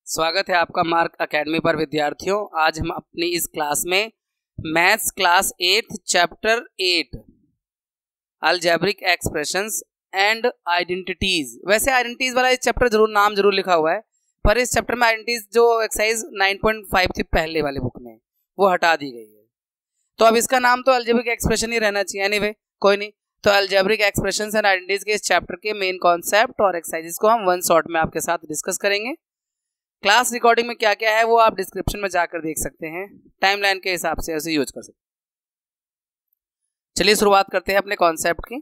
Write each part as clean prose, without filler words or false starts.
स्वागत है आपका मार्क एकेडमी पर विद्यार्थियों। आज हम अपनी इस क्लास में maths class 8 chapter 8 algebraic expressions and identities. वैसे आइडेंटिटीज वाला इस चैप्टर नाम जरूर लिखा हुआ है, पर इस चैप्टर में आइडेंटिटीज जो एक्सरसाइज 9.5 थी पहले वाले बुक में वो हटा दी गई है, तो अब इसका नाम तो अलजेब्रिक एक्सप्रेशन ही रहना चाहिए। एनीवे कोई नहीं, तो अलजेब्रिक एक्सप्रेशंस एंड आइडेंटिटीज के इस चैप्टर के मेन कॉन्सेप्ट और एक्सरसाइजेस को हम वन शॉट में आपके साथ डिस्कस करेंगे। क्लास रिकॉर्डिंग में क्या क्या है वो आप डिस्क्रिप्शन में जाकर देख सकते हैं, टाइमलाइन के हिसाब से उसे यूज कर सकते हैं। चलिए शुरुआत करते हैं अपने कॉन्सेप्ट की।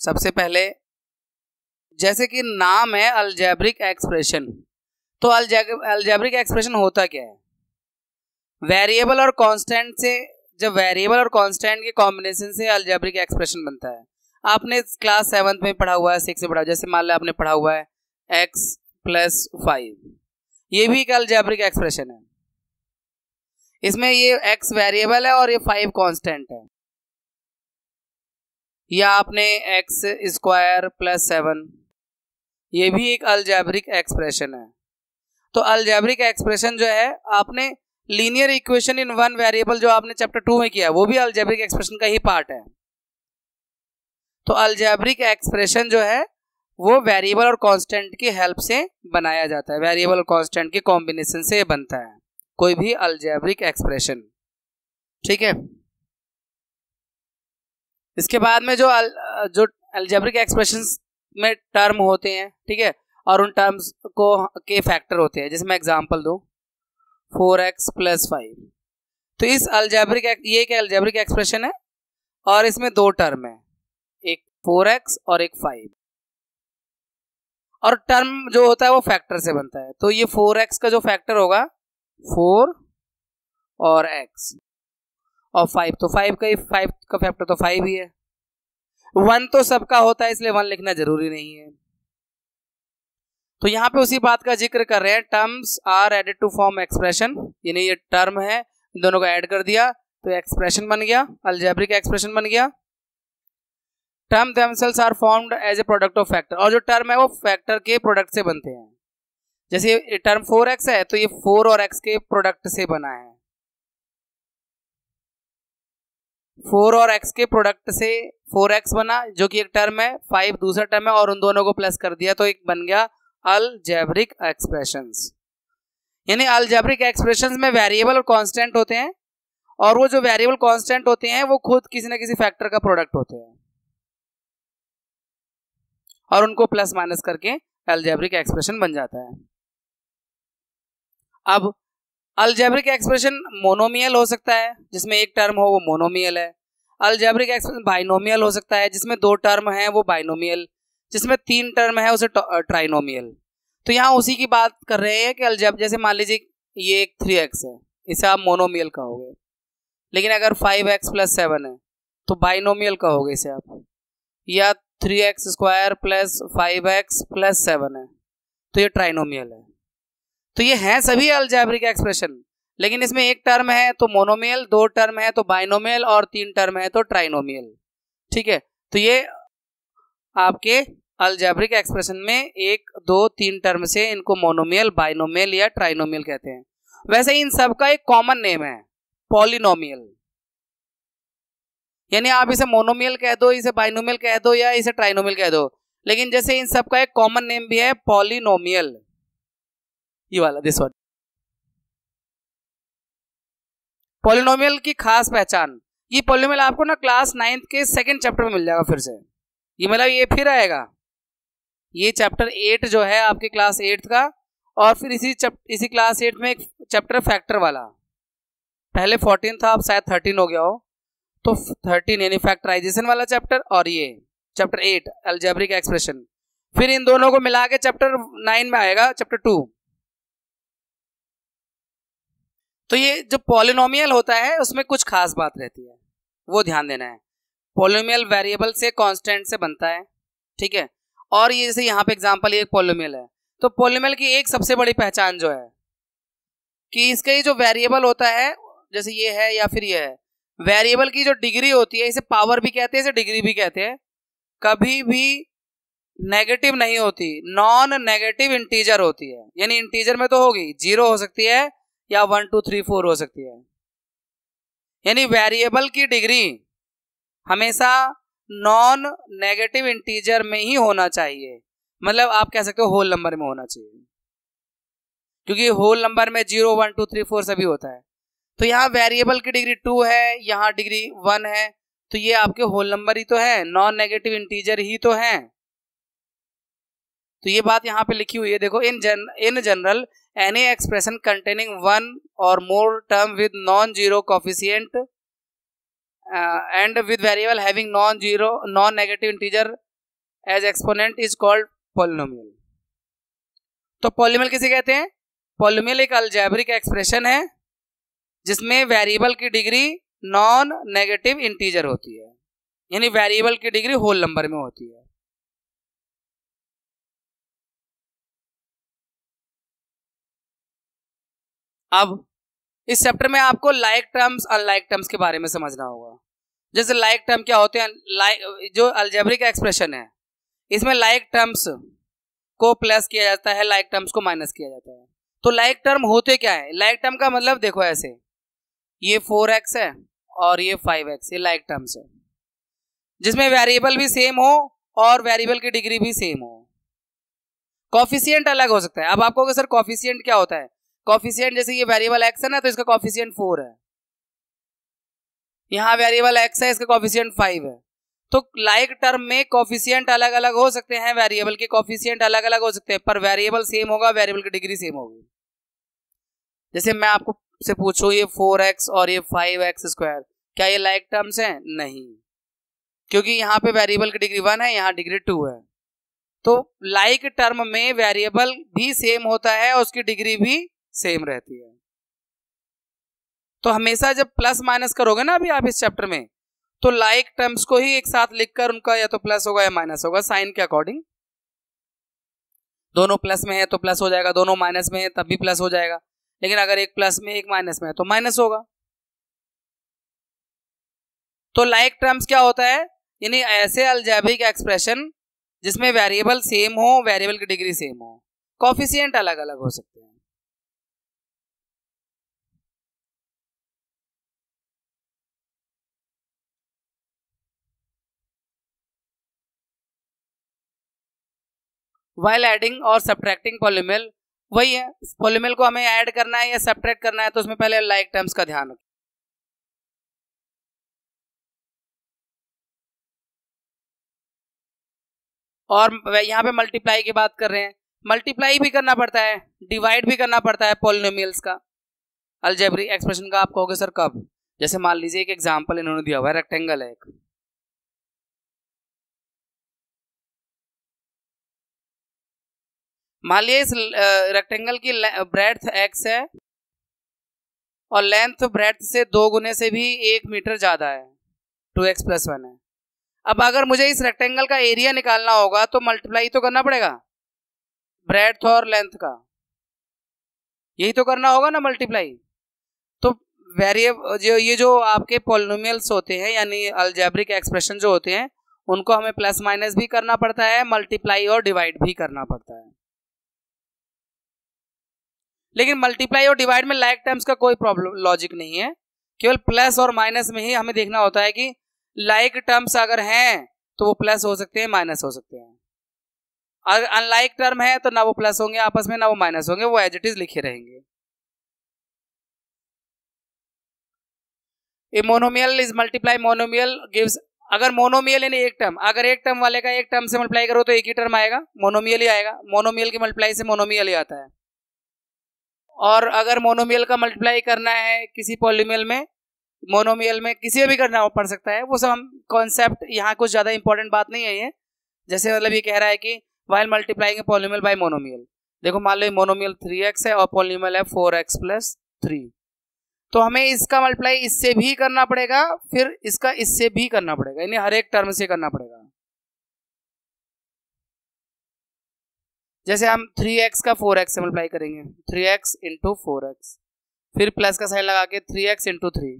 सबसे पहले जैसे कि नाम है अलजेब्रिक एक्सप्रेशन, तो अलजेब्रिक एक्सप्रेशन होता क्या है? वेरिएबल और कांस्टेंट से, जब वेरिएबल और कांस्टेंट के कॉम्बिनेशन से अलजेब्रिक एक्सप्रेशन बनता है। आपने क्लास 7th में पढ़ा हुआ है, 6 में पढ़ा, जैसे मान लो आपने पढ़ा हुआ है x + 5, ये भी एक अलजेब्रिक एक्सप्रेशन है। इसमें ये x वेरिएबल है और ये 5 कांस्टेंट है। या आपने x² + 7, ये भी एक अलजेब्रिक एक्सप्रेशन है। तो अलजेब्रिक एक्सप्रेशन जो है, आपने linear equation in one variable जो आपने चैप्टर 2 में किया, वो भी अलजेब्रिक एक्सप्रेशन का ही पार्ट है। तो अलजेब्रिक एक्सप्रेशन जो है वो वेरिएबल और कांस्टेंट की हेल्प से बनाया जाता है, वेरिएबल और कांस्टेंट के कॉम्बिनेशन से बनता है कोई भी अलजेब्रिक एक्सप्रेशन। ठीक है, इसके बाद में जो अलजेब्रिक एक्सप्रेशंस में टर्म होते हैं, ठीक है, और उन टर्म्स को के फैक्टर होते हैं। जैसे मैं एग्जांपल दूं 4x + 5, तो इस अलजेब्रिक ये एक अलजेब्रिक एक्सप्रेशन है और इसमें दो टर्म है, एक 4x और एक 5, और टर्म जो होता है वो फैक्टर से बनता है। तो ये 4x का जो फैक्टर होगा 4 और x, और 5, तो 5 का फैक्टर तो 5 ही है। 1 तो सबका होता है, इसलिए 1 लिखना जरूरी नहीं है। तो यहाँ पे उसी बात का जिक्र कर रहे हैं, terms are added to form expression, यानी ये टर्म है, दोनों को ऐड कर दिया तो एक्सप्रेशन बन गया, अलजेब्रिक एक्सप्रेशन बन गया। Term themselves are formed as a product of factor, और जो टर्म है वो फैक्टर के प्रोडक्ट से बनते हैं। जैसे ये टर्म 4x है तो ये 4 और x के प्रोडक्ट से बना है, 4 और x के प्रोडक्ट से 4x बना, जो कि एक टर्म है, 5 दूसरा टर्म है, और उन दोनों को प्लस कर दिया तो एक बन गया अलजेब्रिक एक्सप्रेशंस। यानी अलजेब्रिक एक्सप्रेशंस में वेरिएबल और कांस्टेंट होते हैं, और वो जो वेरिएबल कांस्टेंट होते हैं वो खुद किसी न किसी फैक्टर का प्रोडक्ट होते हैं, और उनको प्लस माइनस करके अलजेब्रिक एक्सप्रेशन बन जाता है। अब अलजेब्रिक एक्सप्रेशन मोनोमियल हो सकता है, जिसमें एक टर्म हो वो मोनोमियल है। अलजेब्रिक एक्सप्रेशन बाइनोमियल हो सकता है, जिसमें दो टर्म है वो बाइनोमियल, जिसमें 3 टर्म है उसे ट्राइनोमियल। तो यहाँ उसी की बात कर रहे हैं कि अलजेब्रिक, जैसे मान लीजिए ये एक 3x है, इसे आप मोनोमियल कहोगे, लेकिन अगर 5x + 7 है तो बाइनोमियल कहोगे इसे आप, या 3x² + 5x + 7 है तो ये ट्राइनोमियल है। तो ये हैं सभी अलजेब्रिक एक्सप्रेशन, लेकिन इसमें एक टर्म है तो मोनोमियल, दो टर्म है तो बाइनोमियल, और 3 टर्म है तो ट्राइनोमियल। ठीक है, तो ये आपके अलजेब्रिक एक्सप्रेशन में 1, 2, 3 टर्म से इनको मोनोमियल, बाइनोमियल या ट्राइनोमियल कहते हैं। वैसे इन सबका एक कॉमन नेम है पॉलिनोमियल, यानी आप इसे मोनोमियल कह दो, इसे बाइनोमियल कह दो, या इसे ट्राइनोमियल कह दो, लेकिन जैसे इन सब का एक कॉमन नेम भी है पॉलिनोमियल, ये वाला, दिस वन। पॉलिनोमियल की खास पहचान, ये पॉलिनोमियल आपको ना क्लास 9th के 2nd चैप्टर में मिल जाएगा फिर से, ये मतलब ये फिर आएगा, ये चैप्टर 8 जो है आपके क्लास 8th का, और फिर इसी क्लास 8 में एक चैप्टर फैक्टर वाला, पहले 14 था, अब शायद 13 हो गया हो, तो 13 यानी फैक्टराइजेशन वाला चैप्टर, और ये चैप्टर 8 अलजेब्रिक एक्सप्रेशन, फिर इन दोनों को मिला के चैप्टर 9 में आएगा चैप्टर 2। तो ये जो पॉलिनोमियल होता है उसमें कुछ खास बात रहती है, वो ध्यान देना है। पॉलिनोमियल वेरिएबल से कांस्टेंट से बनता है, ठीक है, और ये जैसे यहाँ पे एग्जांपल ये पॉलिनोमियल है, तो पॉलिनोमियल की एक सबसे बड़ी पहचान जो है कि इसका ये जो वेरिएबल होता है, जैसे ये है या फिर ये है, वेरिएबल की जो डिग्री होती है, इसे पावर भी कहते हैं, इसे डिग्री भी कहते हैं। कभी भी नेगेटिव नहीं होती, नॉन नेगेटिव इंटीजर होती है। यानी इंटीजर में तो होगी, 0 हो सकती है या 1 2 3 4 हो सकती है। यानी वेरिएबल की डिग्री हमेशा नॉन नेगेटिव इंटीजर में ही होना चाहिए, मतलब आप कह सकते हो होल नंबर में होना चाहिए, क्योंकि होल नंबर में 0 1 2 3 4 सभी होता है। तो यहाँ वेरिएबल की डिग्री 2 है, यहाँ डिग्री 1 है, तो ये आपके होल नंबर ही तो है, नॉन नेगेटिव इंटीजर ही तो है। तो ये बात यहाँ पे लिखी हुई है, देखो, in general any expression containing 1 और more term with non zero coefficient and with variable having non negative integer as exponent is called polynomial. तो पॉलिनोमियल किसे कहते हैं? पॉलिनोमियल एक अलजेब्रिक एक्सप्रेशन है जिसमें वेरिएबल की डिग्री नॉन नेगेटिव इंटीजर होती है, यानी वेरिएबल की डिग्री होल नंबर में होती है। अब इस चैप्टर में आपको लाइक टर्म्स अनलाइक टर्म्स के बारे में समझना होगा। जैसे लाइक टर्म क्या होते हैं, जो अलजेब्रिक एक्सप्रेशन है इसमें लाइक टर्म्स को प्लस किया जाता है, लाइक टर्म्स को माइनस किया जाता है। तो लाइक टर्म होते क्या है? लाइक टर्म का मतलब देखो ऐसे, ये 4x है और ये 5x, ये लाइक टर्म्स है जिसमें वेरिएबल भी सेम हो और वेरिएबल की डिग्री भी सेम हो। कॉफिशिएंट अलग हो सकता है। अब आपको सर कॉफिशिएंट क्या होता है? कॉफिशिएंट जैसे ये वेरिएबल x है ना, तो इसका कॉफिशिएंट 4 है, यहाँ वेरिएबल x है, इसका कॉफिशिएंट 5 है। तो लाइक टर्म में कॉफिशिएंट अलग अलग हो सकते हैं, वेरिएबल के कॉफिशिएंट अलग अलग हो सकते हैं, पर वेरिएबल सेम होगा, वेरिएबल की डिग्री सेम होगी। जैसे मैं आपको से पूछूं ये 4x और ये 5x स्क्वायर, क्या ये लाइक टर्म्स हैं? नहीं, क्योंकि यहाँ पे वेरिएबल की डिग्री 1 है, यहाँ डिग्री 2 है। तो लाइक टर्म में वेरिएबल भी सेम होता है और उसकी डिग्री भी सेम रहती है। तो हमेशा जब प्लस माइनस करोगे ना अभी आप इस चैप्टर में, तो लाइक टर्म्स को ही एक साथ लिखकर उनका या तो प्लस होगा या माइनस होगा, साइन के अकॉर्डिंग। दोनों प्लस में है तो प्लस हो जाएगा, दोनों माइनस में है तब भी प्लस हो जाएगा, लेकिन अगर एक प्लस में एक माइनस में है तो माइनस होगा। तो लाइक टर्म्स क्या होता है? यानी ऐसे अलजेब्रिक एक्सप्रेशन जिसमें वेरिएबल सेम हो, वेरिएबल की डिग्री सेम हो, कॉफिशिएंट अलग अलग हो सकते हैं। While adding और subtracting polynomial, वही है, polynomial को हमें ऐड करना है या सब्ट्रैक्ट करना है, तो उसमें पहले लाइक टर्म्स का ध्यान रखें। और यहाँ पे मल्टीप्लाई की बात कर रहे हैं, मल्टीप्लाई भी करना पड़ता है, डिवाइड भी करना पड़ता है पॉलिनोमियल्स का। अलजेब्रिक एक्सप्रेशन का आप कहोगे सर कब? जैसे मान लीजिए एक एग्जांपल इन्होंने दिया हुआ है, रेक्टेंगल है एक, मान लीजिए इस रेक्टेंगल की ब्रेड्थ x है और लेंथ ब्रेड्थ से 2 गुने से भी 1 मीटर ज्यादा है, 2x + 1 है। अब अगर मुझे इस रेक्टेंगल का एरिया निकालना होगा तो मल्टीप्लाई तो करना पड़ेगा ब्रेड्थ और लेंथ का, यही तो करना होगा ना मल्टीप्लाई। तो वेरिएबल ये जो आपके पॉलिनोमियल्स होते हैं यानी अलजेब्रिक एक्सप्रेशन जो होते हैं, उनको हमें प्लस माइनस भी करना पड़ता है, मल्टीप्लाई और डिवाइड भी करना पड़ता है। लेकिन मल्टीप्लाई और डिवाइड में लाइक टर्म्स का कोई प्रॉब्लम लॉजिक नहीं है, केवल प्लस और माइनस में ही हमें देखना होता है कि लाइक टर्म्स अगर हैं तो वो प्लस हो सकते हैं, माइनस हो सकते हैं। अगर अनलाइक टर्म है तो ना वो प्लस होंगे आपस में, ना वो माइनस होंगे, वो एज इट इज लिखे रहेंगे। A monomial is multiply monomial gives, अगर मोनोमियल यानी एक टर्म, अगर एक टर्म वाले का एक टर्म से मल्टीप्लाई करो तो एक ही टर्म आएगा, मोनोमियल ही आएगा। मोनोमियल की मल्टीप्लाई से मोनोमियल ही आता है। और अगर मोनोमियल का मल्टीप्लाई करना है किसी पॉलिनोमियल में, मोनोमियल में किसी भी करना पड़ सकता है, वो सब हम कॉन्सेप्ट, यहाँ कुछ ज़्यादा इंपॉर्टेंट बात नहीं है ये। जैसे मतलब ये कह रहा है कि while multiplying polynomial bye monomial, देखो मान लो मोनोमियल 3x है और पॉलिनोमियल है 4x + 3, तो हमें इसका मल्टीप्लाई इससे भी करना पड़ेगा, फिर इसका इससे भी करना पड़ेगा, यानी हर एक टर्म से करना पड़ेगा। जैसे हम 3x का 4x से मल्टीप्लाई करेंगे, 3x × 4x, फिर प्लस का साइन लगा के 3x × 3,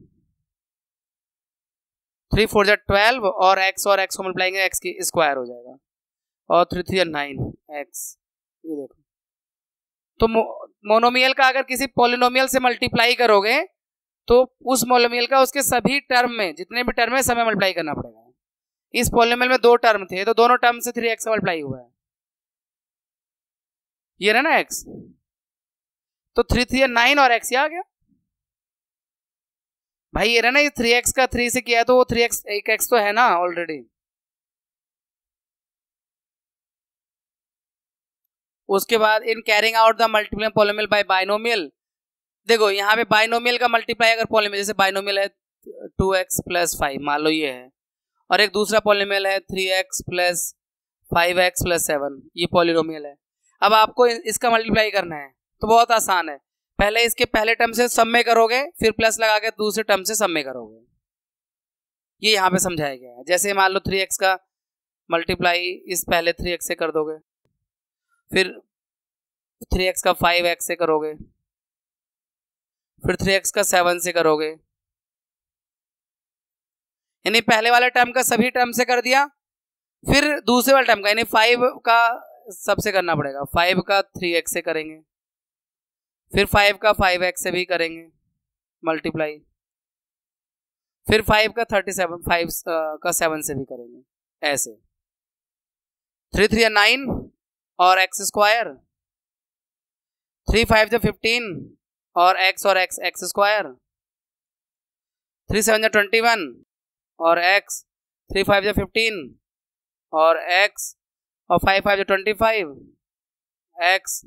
3 4 = 12 और x को मल्टीप्लाई करेंगे x की स्क्वायर हो जाएगा, और 3 3 9 x। ये देखो, तो मोनोमियल का अगर किसी पॉलिनोमियल से मल्टीप्लाई करोगे तो उस मोनोमियल का उसके सभी टर्म में, जितने भी टर्म है, सब में मल्टीप्लाई करना पड़ेगा। इस पॉलिनोमियल में 2 टर्म थे तो दोनों टर्म से 3x मल्टीप्लाई हुआ है, ये रहा ना x, तो 3 3 9 और x ये आ गया भाई। ये रहा ना, ये 3x का 3 से किया है तो वो 3x, एक x तो है ना ऑलरेडी। उसके बाद in carrying out the multiply polynomial bye binomial, देखो यहाँ पे बाइनोमियल का मल्टीप्लाई अगर पॉलिनोमियल, जैसे बाइनोमियल है 2x + 5 मान लो ये है, और एक दूसरा पॉलिनोमियल है 3x + 5x + 7, ये पॉलिनोमियल है। अब आपको इसका मल्टीप्लाई करना है तो बहुत आसान है, पहले इसके पहले टर्म से सम में करोगे, फिर प्लस लगा के दूसरे टर्म से सम में करोगे, ये यहाँ पे समझाया गया है। जैसे मान लो 3x का मल्टीप्लाई इस पहले 3x से कर दोगे, फिर 3x का 5x से करोगे, फिर 3x का 7 से करोगे, यानी पहले वाले टर्म का सभी टर्म से कर दिया, फिर दूसरे वाले टर्म का यानी 5 का सबसे करना पड़ेगा, 5 का 3x से करेंगे, फिर 5 का 5x से भी करेंगे मल्टीप्लाई, फिर 5 का 37, 5 का 7 से भी करेंगे, ऐसे 3 3 9 और x², 3 5 15 और x x², 3 7 21 और x, 3 5 15 और x, और 5 5 25 x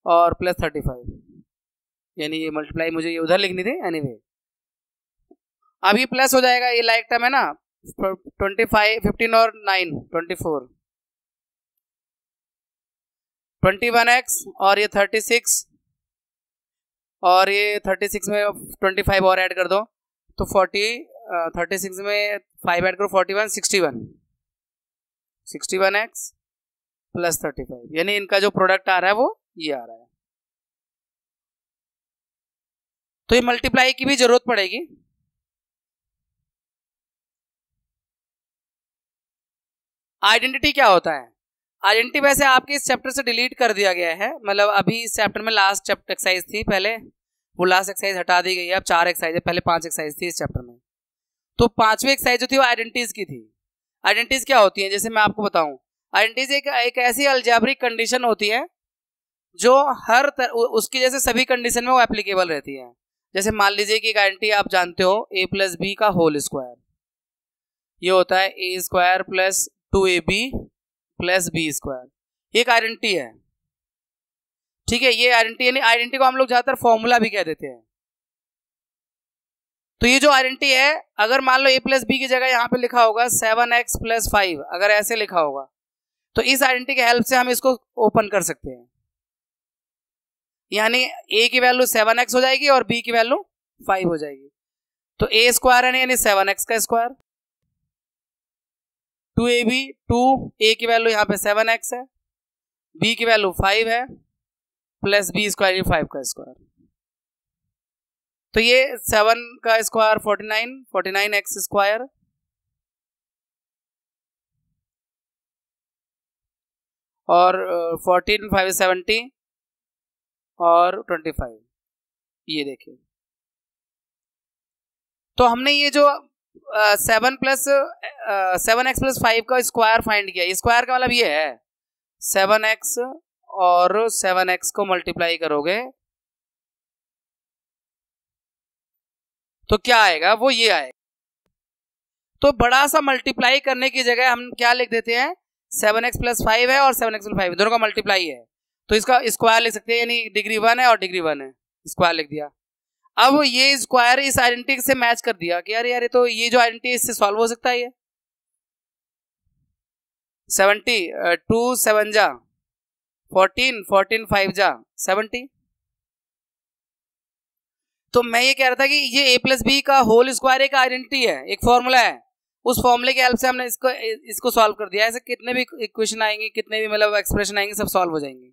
और +35, यानी ये मल्टीप्लाई मुझे ये उधर लिखनी थी। एनीवे अभी प्लस हो जाएगा, ये लाइक टर्म है ना, 25 15 और 9 24, 21x और ये 36, और ये 36 में 25 और ऐड कर दो तो 40, 36 में 5 ऐड करो 41, 61x + 35, यानी इनका जो प्रोडक्ट आ रहा है वो ये आ रहा है। तो ये मल्टीप्लाई की भी जरूरत पड़ेगी। आइडेंटिटी क्या होता है? आइडेंटिटी वैसे आपके इस चैप्टर से डिलीट कर दिया गया है, मतलब अभी इस चैप्टर में लास्ट चैप्टर एक्सरसाइज थी, पहले वो लास्ट एक्सरसाइज हटा दी गई है, अब 4 एक्सरसाइज है, पहले 5 एक्सरसाइज थी इस चैप्टर में। तो 5वीं एक्सरसाइज जो थी वो आइडेंटिटीज की थी। आइडेंटिटीज क्या होती है, जैसे मैं आपको बताऊं, आइडेंटिटीज एक ऐसी अलजेब्रिक कंडीशन होती है जो हर उसकी जैसे सभी कंडीशन में वो एप्लीकेबल रहती है। जैसे मान लीजिए कि एक आइडेंटिटी आप जानते हो a + b का होल स्क्वायर, ये होता है a² + 2ab + b², ये एक आइडेंटिटी है, ठीक है। ये आइडेंटिटी, यानी आइडेंटिटी को हम लोग ज्यादातर फॉर्मूला भी कह देते हैं। तो ये जो आइडेंटिटी है, अगर मान लो a + b की जगह यहाँ पे लिखा होगा 7x + 5, अगर ऐसे लिखा होगा तो इस आइडेंटिटी की हेल्प से हम इसको ओपन कर सकते हैं, यानी a की वैल्यू 7x हो जाएगी और b की वैल्यू 5 हो जाएगी। तो a² है यानी 7x का स्क्वायर, 2ab, 2a की वैल्यू यहाँ पे 7x है, b की वैल्यू 5 है, प्लस b² 5 का स्क्वायर, तो ये 7 का स्क्वायर 49, 49x², और 14 5 70 और 25, ये देखिए। तो हमने ये जो 7x + 5 का स्क्वायर फाइंड किया, स्क्वायर का मतलब ये है 7x और 7x को मल्टीप्लाई करोगे तो क्या आएगा, वो ये आएगा। तो बड़ा सा मल्टीप्लाई करने की जगह हम क्या लिख देते हैं, 7x + 5 है और 7x + 5 दोनों का मल्टीप्लाई है, तो इसका स्क्वायर लिख सकते हैं, यानी डिग्री 1 है और डिग्री 1 है, स्क्वायर लिख दिया। अब ये स्क्वायर इस आइडेंटिटी से मैच कर दिया कि यार तो ये जो आइडेंटिटी इससे सॉल्व हो सकता है, ये 70, 2 7 जा 14, 14 5 जा 70। तो मैं ये कह रहा था कि ये a + b का होल स्क्वायर एक आइडेंटिटी है, एक फॉर्मूला है, उस फॉर्मूले की हेल्प से हमने इसको सॉल्व कर दिया। ऐसे कितने भी इक्वेशन आएंगे, कितने भी मतलब एक्सप्रेशन आएंगे, सब सॉल्व हो जाएंगे।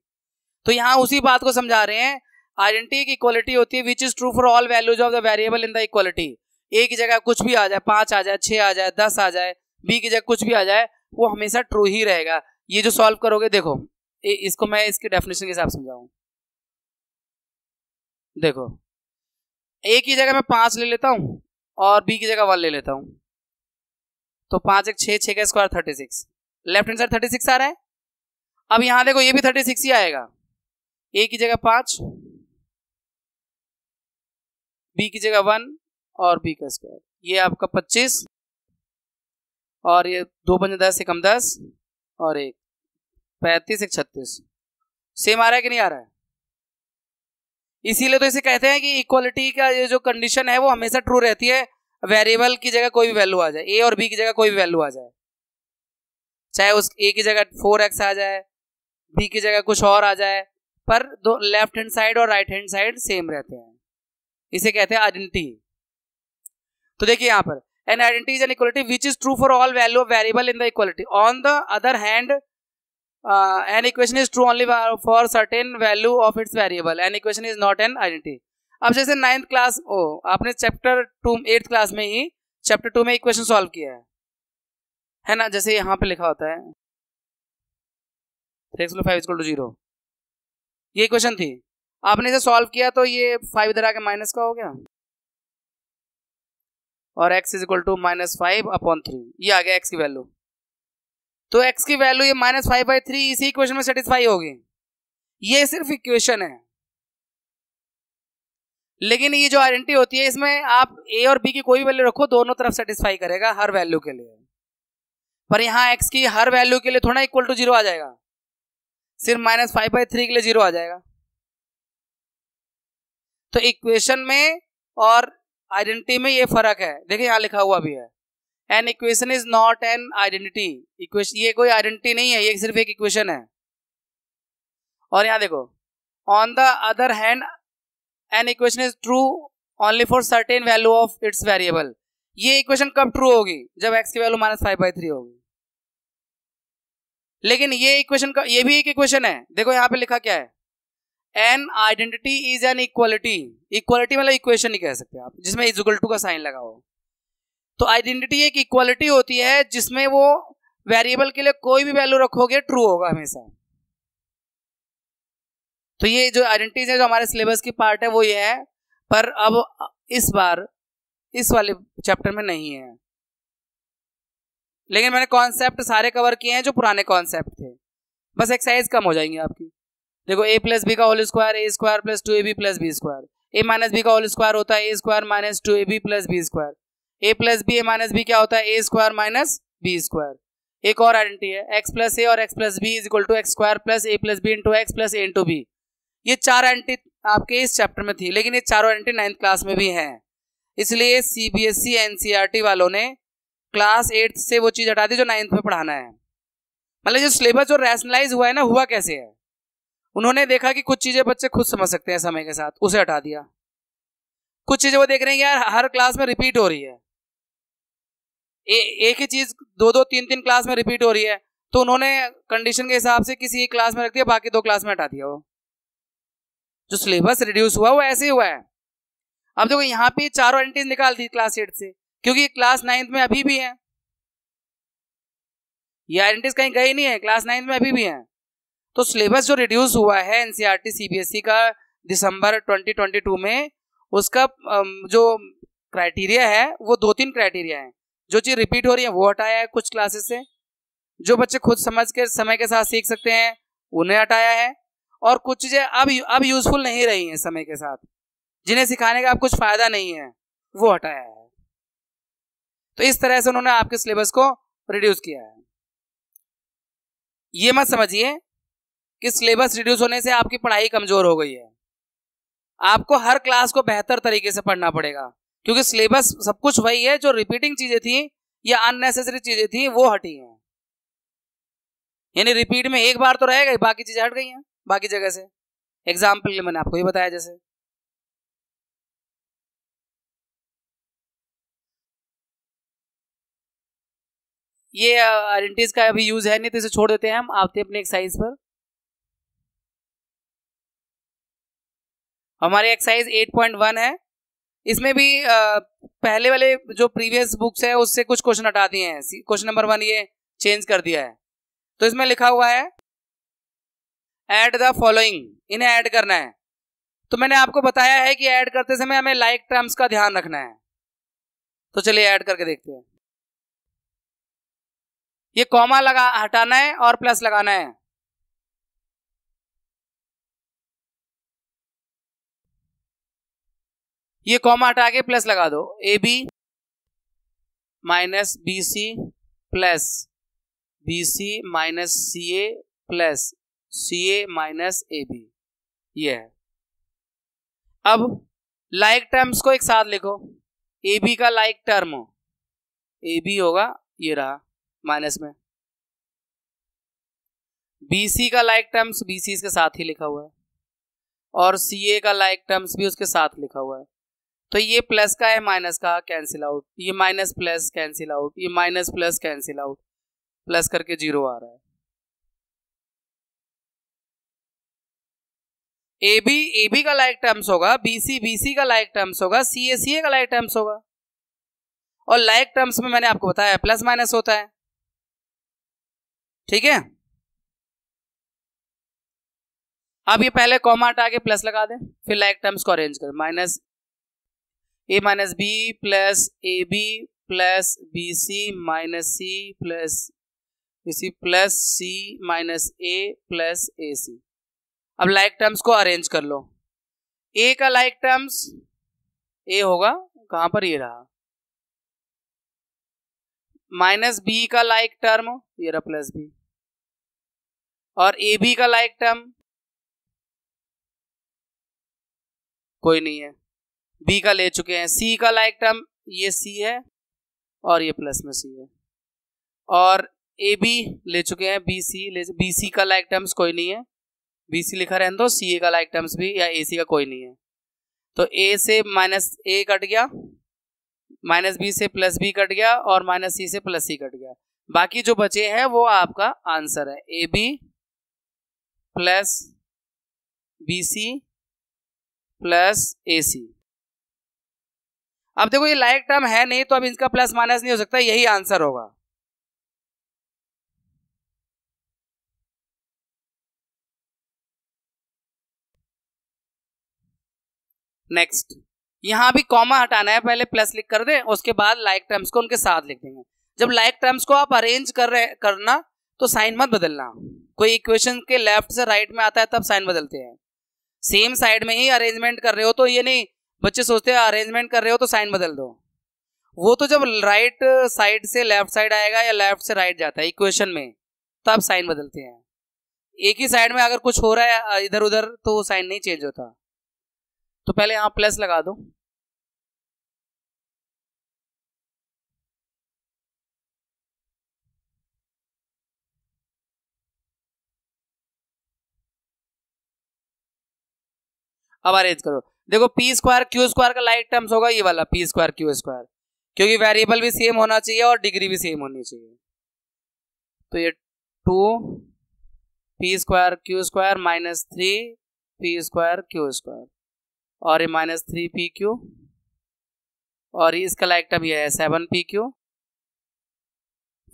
तो यहाँ उसी बात को समझा रहे हैं, आइडेंटिटी की इक्वालिटी होती है which is true for all values of the variable in the equality. a की जगह कुछ भी आ जाए, 5 आ जाए, 6 आ जाए, 10 आ जाए, b की जगह कुछ भी आ जाए, वो हमेशा ट्रू ही रहेगा, ये जो सॉल्व करोगे, देखो इसको मैं इसकी डेफिनेशन के हिसाब से समझाऊं। देखो ए की जगह मैं 5 ले लेता हूं और बी की जगह 1 ले लेता हूं, तो 5 एक 6, 6 का स्क्वायर 36, लेफ्ट हैंड साइड 36 आ रहा है। अब यहां देखो ये भी 36 ही आएगा, ए की जगह 5, बी की जगह 1 और बी का स्क्वायर, ये आपका 25 और ये 2 पंजे 10 एकम 10 और 1 35 एक 36, सेम आ रहा है कि नहीं आ रहा है? इसीलिए तो इसे कहते हैं कि इक्वालिटी का ये जो कंडीशन है वो हमेशा ट्रू रहती है, वेरिएबल की जगह कोई भी वैल्यू आ जाए, ए और बी की जगह कोई भी वैल्यू आ जाए, चाहे उस ए की जगह 4x आ जाए, बी की जगह कुछ और आ जाए, पर दो लेफ्ट हैंड साइड और राइट हैंड साइड सेम रहते हैं, इसे कहते हैं आइडेंटिटी। तो देखिए यहां पर an identity is an equality which is true for all value of variable in the equality. On the other hand an equation is true only for certain value of its variable, an equation is not an identity. अब जैसे 9th class आपने chapter 2 8th class में ही chapter 2 में equation solve किया है ना, जैसे यहाँ पे लिखा होता है 3x5 = 0, ये इक्वेशन थी, आपने इसे सॉल्व किया तो ये 5 इधर आके माइनस का हो गया और x = -5/3, ये आ गया x की वैल्यू। तो x की वैल्यू ये -5/3 इसी इक्वेशन में सेटिस्फाई होगी, ये सिर्फ इक्वेशन है। लेकिन ये जो आइडेंटिटी होती है इसमें आप a और b की कोई वैल्यू रखो, दोनों तरफ सेटिस्फाई करेगा हर वैल्यू के लिए, पर यहाँ x की हर वैल्यू के लिए थोड़ा इक्वल टू 0 आ जाएगा, सिर्फ -5/3 के लिए 0 आ जाएगा। तो इक्वेशन में और आइडेंटिटी में ये फर्क है, देखिए यहाँ लिखा हुआ भी है, an equation is not an identity. Equation ये कोई आइडेंटिटी नहीं है, ये सिर्फ एक इक्वेशन है। और यहाँ देखो on the other hand an equation is true only for certain value of its variable. ये इक्वेशन कब ट्रू होगी? जब x की वैल्यू -5/3 होगी। लेकिन ये इक्वेशन का ये भी एक इक्वेशन है, देखो यहाँ पे लिखा क्या है, an identity is an equality. Equality मतलब इक्वेशन नहीं कह सकते आप, जिसमें इज इक्वल टू का साइन लगा हो। तो आइडेंटिटी एक इक्वालिटी होती है जिसमें वो वेरिएबल के लिए कोई भी वैल्यू रखोगे ट्रू होगा हमेशा। तो ये जो आइडेंटिटीज है जो हमारे सिलेबस की पार्ट है वो ये है, पर अब इस बार इस वाले चैप्टर में नहीं है। लेकिन मैंने कॉन्सेप्ट सारे कवर किए हैं जो पुराने कॉन्सेप्ट थे, बस एक्सरसाइज कम हो जाएंगी आपकी। देखो a + b का whole square a² + 2ab + b², a - b का होल स्क्वायर होता है a² - 2ab + b², a + b a - b क्या होता है a² - b²। एक और आइडेंटिटी है x + a और x + b = x² + a + b × x + a × b। ये 4 आइडेंटिटी आपके इस चैप्टर में थी, लेकिन ये चारों आइडेंटिटी 9th क्लास में भी हैं, इसलिए CBSE NCERT वालों ने क्लास 8th से वो चीज हटा दी जो 9th में पढ़ाना है। मतलब जो सिलेबस जो रैशनलाइज हुआ है ना, हुआ कैसे है, उन्होंने देखा कि कुछ चीजें बच्चे खुद समझ सकते हैं समय के साथ, उसे हटा दिया। कुछ चीजें वो देख रहे हैं कि यार हर क्लास में रिपीट हो रही है, एक ही चीज 2-2 3-3 क्लास में रिपीट हो रही है, तो उन्होंने कंडीशन के हिसाब से किसी एक क्लास में रख दिया, बाकी 2 क्लास में हटा दिया। वो जो सिलेबस रिड्यूस हुआ वो ऐसे ही हुआ है। अब देखो यहाँ पे चारों आइडेंटिटीज निकाल दी क्लास 8 से, क्योंकि क्लास 9th में अभी भी है, ये आइडेंटिटीज कहीं गई नहीं है, क्लास 9th में अभी भी है। तो सिलेबस जो रिड्यूस हुआ है NCERT CBSE का दिसंबर 2022 में, उसका जो क्राइटेरिया है वो 2-3 क्राइटेरिया है। जो चीज रिपीट हो रही है वो हटाया है कुछ क्लासेस से, जो बच्चे खुद समझ के समय के साथ सीख सकते हैं उन्हें हटाया है, और कुछ चीजें अब यूजफुल नहीं रही हैं समय के साथ, जिन्हें सिखाने का अब कुछ फायदा नहीं है, वो हटाया है। तो इस तरह से उन्होंने आपके सिलेबस को रिड्यूस किया है। ये मत समझिए कि सिलेबस रिड्यूस होने से आपकी पढ़ाई कमजोर हो गई है। आपको हर क्लास को बेहतर तरीके से पढ़ना पड़ेगा, क्योंकि सिलेबस सब कुछ वही है, जो रिपीटिंग चीजें थी या अननेसेसरी चीजें थी वो हटी हैं। यानी रिपीट में एक बार तो रहेगा, बाकी चीजें हट गई हैं बाकी जगह से। एग्जाम्पल के लिए मैंने आपको ये बताया, जैसे ये आइडेंटिटीज का अभी यूज है नहीं, तो इसे छोड़ देते हैं हम, आते हैं अपने एक्सरसाइज पर। हमारी एक्सरसाइज 8.1 है, इसमें भी पहले वाले जो प्रीवियस बुक्स है उससे कुछ क्वेश्चन हटा दिए हैं। क्वेश्चन नंबर 1 ये चेंज कर दिया है। तो इसमें लिखा हुआ है ऐड द फॉलोइंग, इन्हें ऐड करना है। तो मैंने आपको बताया है कि ऐड करते समय हमें लाइक टर्म्स का ध्यान रखना है। तो चलिए ऐड करके देखते हैं। ये कॉमा लगा हटाना है और प्लस लगाना है। ये कॉमा हटा के प्लस लगा दो। A B minus B C plus B C minus C A plus C A minus A B, ये है। अब लाइक टर्म्स को एक साथ लिखो। ए बी का लाइक टर्म ए बी होगा, ये रहा माइनस में। बी सी का लाइक टर्म्स बी सी इसके साथ ही लिखा हुआ है, और सी ए का लाइक टर्म्स भी उसके साथ लिखा हुआ है। तो ये प्लस का है, माइनस का कैंसिल आउट, ये माइनस प्लस कैंसिल आउट, ये minus plus cancel out, plus करके 0 आ रहा है। ए बी का लाइक टर्म्स होगा, बी सी का लाइक टर्म्स होगा, सी ए का लाइक टर्म्स होगा। और लाइक टर्म्स में मैंने आपको बताया प्लस माइनस होता है, ठीक है। अब ये पहले कॉमा हटा के प्लस लगा दें, फिर लाइक टर्म्स को अरेंज करें। Minus a minus b plus A B plus B C minus c plus B C plus c minus a plus a c. अब लाइक टर्म्स को अरेंज कर लो। ए का लाइक टर्म्स ए होगा, कहां पर, ये रहा। माइनस बी का लाइक टर्म ये रहा प्लस बी, और ए बी का लाइक टर्म कोई नहीं है, बी का ले चुके हैं। सी का लाइक टर्म ये सी है और ये प्लस में सी है, और ए बी ले चुके हैं, बी सी का लाइक टर्म्स कोई नहीं है, बी सी लिखा रहने दो, सी ए का लाइक टर्म्स भी या ए सी का कोई नहीं है। तो ए से माइनस ए कट गया, माइनस बी से प्लस बी कट गया, और माइनस सी से प्लस सी कट गया। बाकी जो बचे हैं वो आपका आंसर है, a B plus B C plus a c. अब देखो ये लाइक टर्म है नहीं, तो अब इसका प्लस माइनस नहीं हो सकता, यही आंसर होगा। नेक्स्ट, यहां भी कॉमा हटाना है, पहले प्लस लिख कर दे, उसके बाद लाइक टर्म्स को उनके साथ लिख देंगे। जब लाइक टर्म्स को आप अरेंज करना तो साइन मत बदलना। कोई इक्वेशन के लेफ्ट से राइट में आता है तब साइन बदलते हैं। सेम साइड में ही अरेंजमेंट कर रहे हो तो ये नहीं, बच्चे सोचते हैं अरेंजमेंट कर रहे हो तो साइन बदल दो। वो तो जब राइट साइड से लेफ्ट साइड आएगा या लेफ्ट से राइट जाता है इक्वेशन में, तब साइन बदलते हैं। एक ही साइड में अगर कुछ हो रहा है इधर उधर तो वो साइन नहीं चेंज होता। तो पहले यहां प्लस लगा दो, अब अरेंज करो। देखो पी स्क्वायर क्यू स्क्वायर का लाइक टर्म्स होगा ये वाला, पी स्क्वायर क्यू स्क्वायर, क्योंकि वेरिएबल भी सेम होना चाहिए और डिग्री भी सेम होनी चाहिए। तो ये 2 P square Q square minus 3 P square Q square, और ये माइनस 3 पी क्यू, और इसका लाइक टर्म ये है 7 पी क्यू,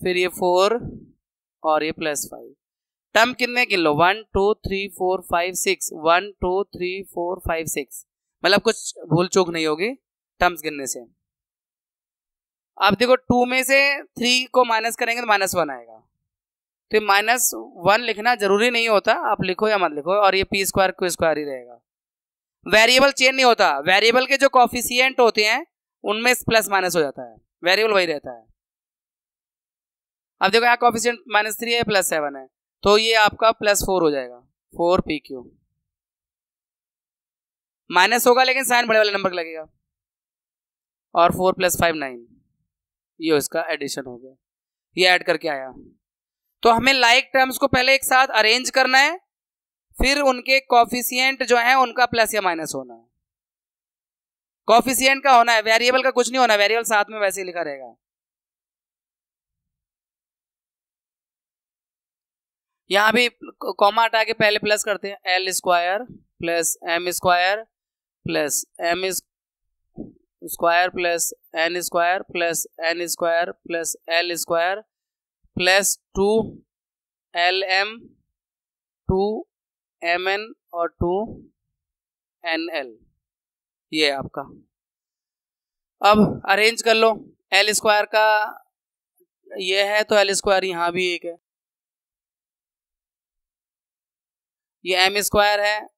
फिर ये 4 और ये प्लस 5। टर्म कितने गिन लो, 1 2 3 4 5 6, 1 2 3 4 5 6, मतलब कुछ भूल चूक नहीं होगी टर्म्स गिनने से। अब देखो 2 में से 3 को माइनस करेंगे तो -1 आएगा, तो -1 लिखना जरूरी नहीं होता, आप लिखो या मत लिखो, और ये पी स्क्वायर क्यू स्क्वायर ही रहेगा। वेरिएबल चेंज नहीं होता, वेरिएबल के जो कोफिशिएंट होते हैं उनमें प्लस माइनस हो जाता है, वेरिएबल वही रहता है। अब देखो यहाँ कोफिशिएंट -3 है +7 है, तो ये आपका +4 हो जाएगा, 4 पी क्यू। माइनस होगा लेकिन साइन बड़े वाले नंबर लगेगा, और 4 + 5 9, ये उसका एडिशन हो गया, ये ऐड करके आया। तो हमें लाइक टर्म्स को पहले एक साथ अरेंज करना है, फिर उनके कोफिशिएंट जो है उनका प्लस या माइनस होना है। कोफिशिएंट का होना है, वेरिएबल का कुछ नहीं होना, वेरिएबल साथ में वैसे ही लिखा रहेगा। यहां भी कॉमा हटा के पहले प्लस करते हैं, L square plus M square plus M square plus N square plus N square plus L square plus 2 LM, 2MN और 2NL, ये है आपका। अब अरेंज कर लो, L स्क्वायर का ये है तो L स्क्वायर यहाँ भी एक है, ये M स्क्वायर है,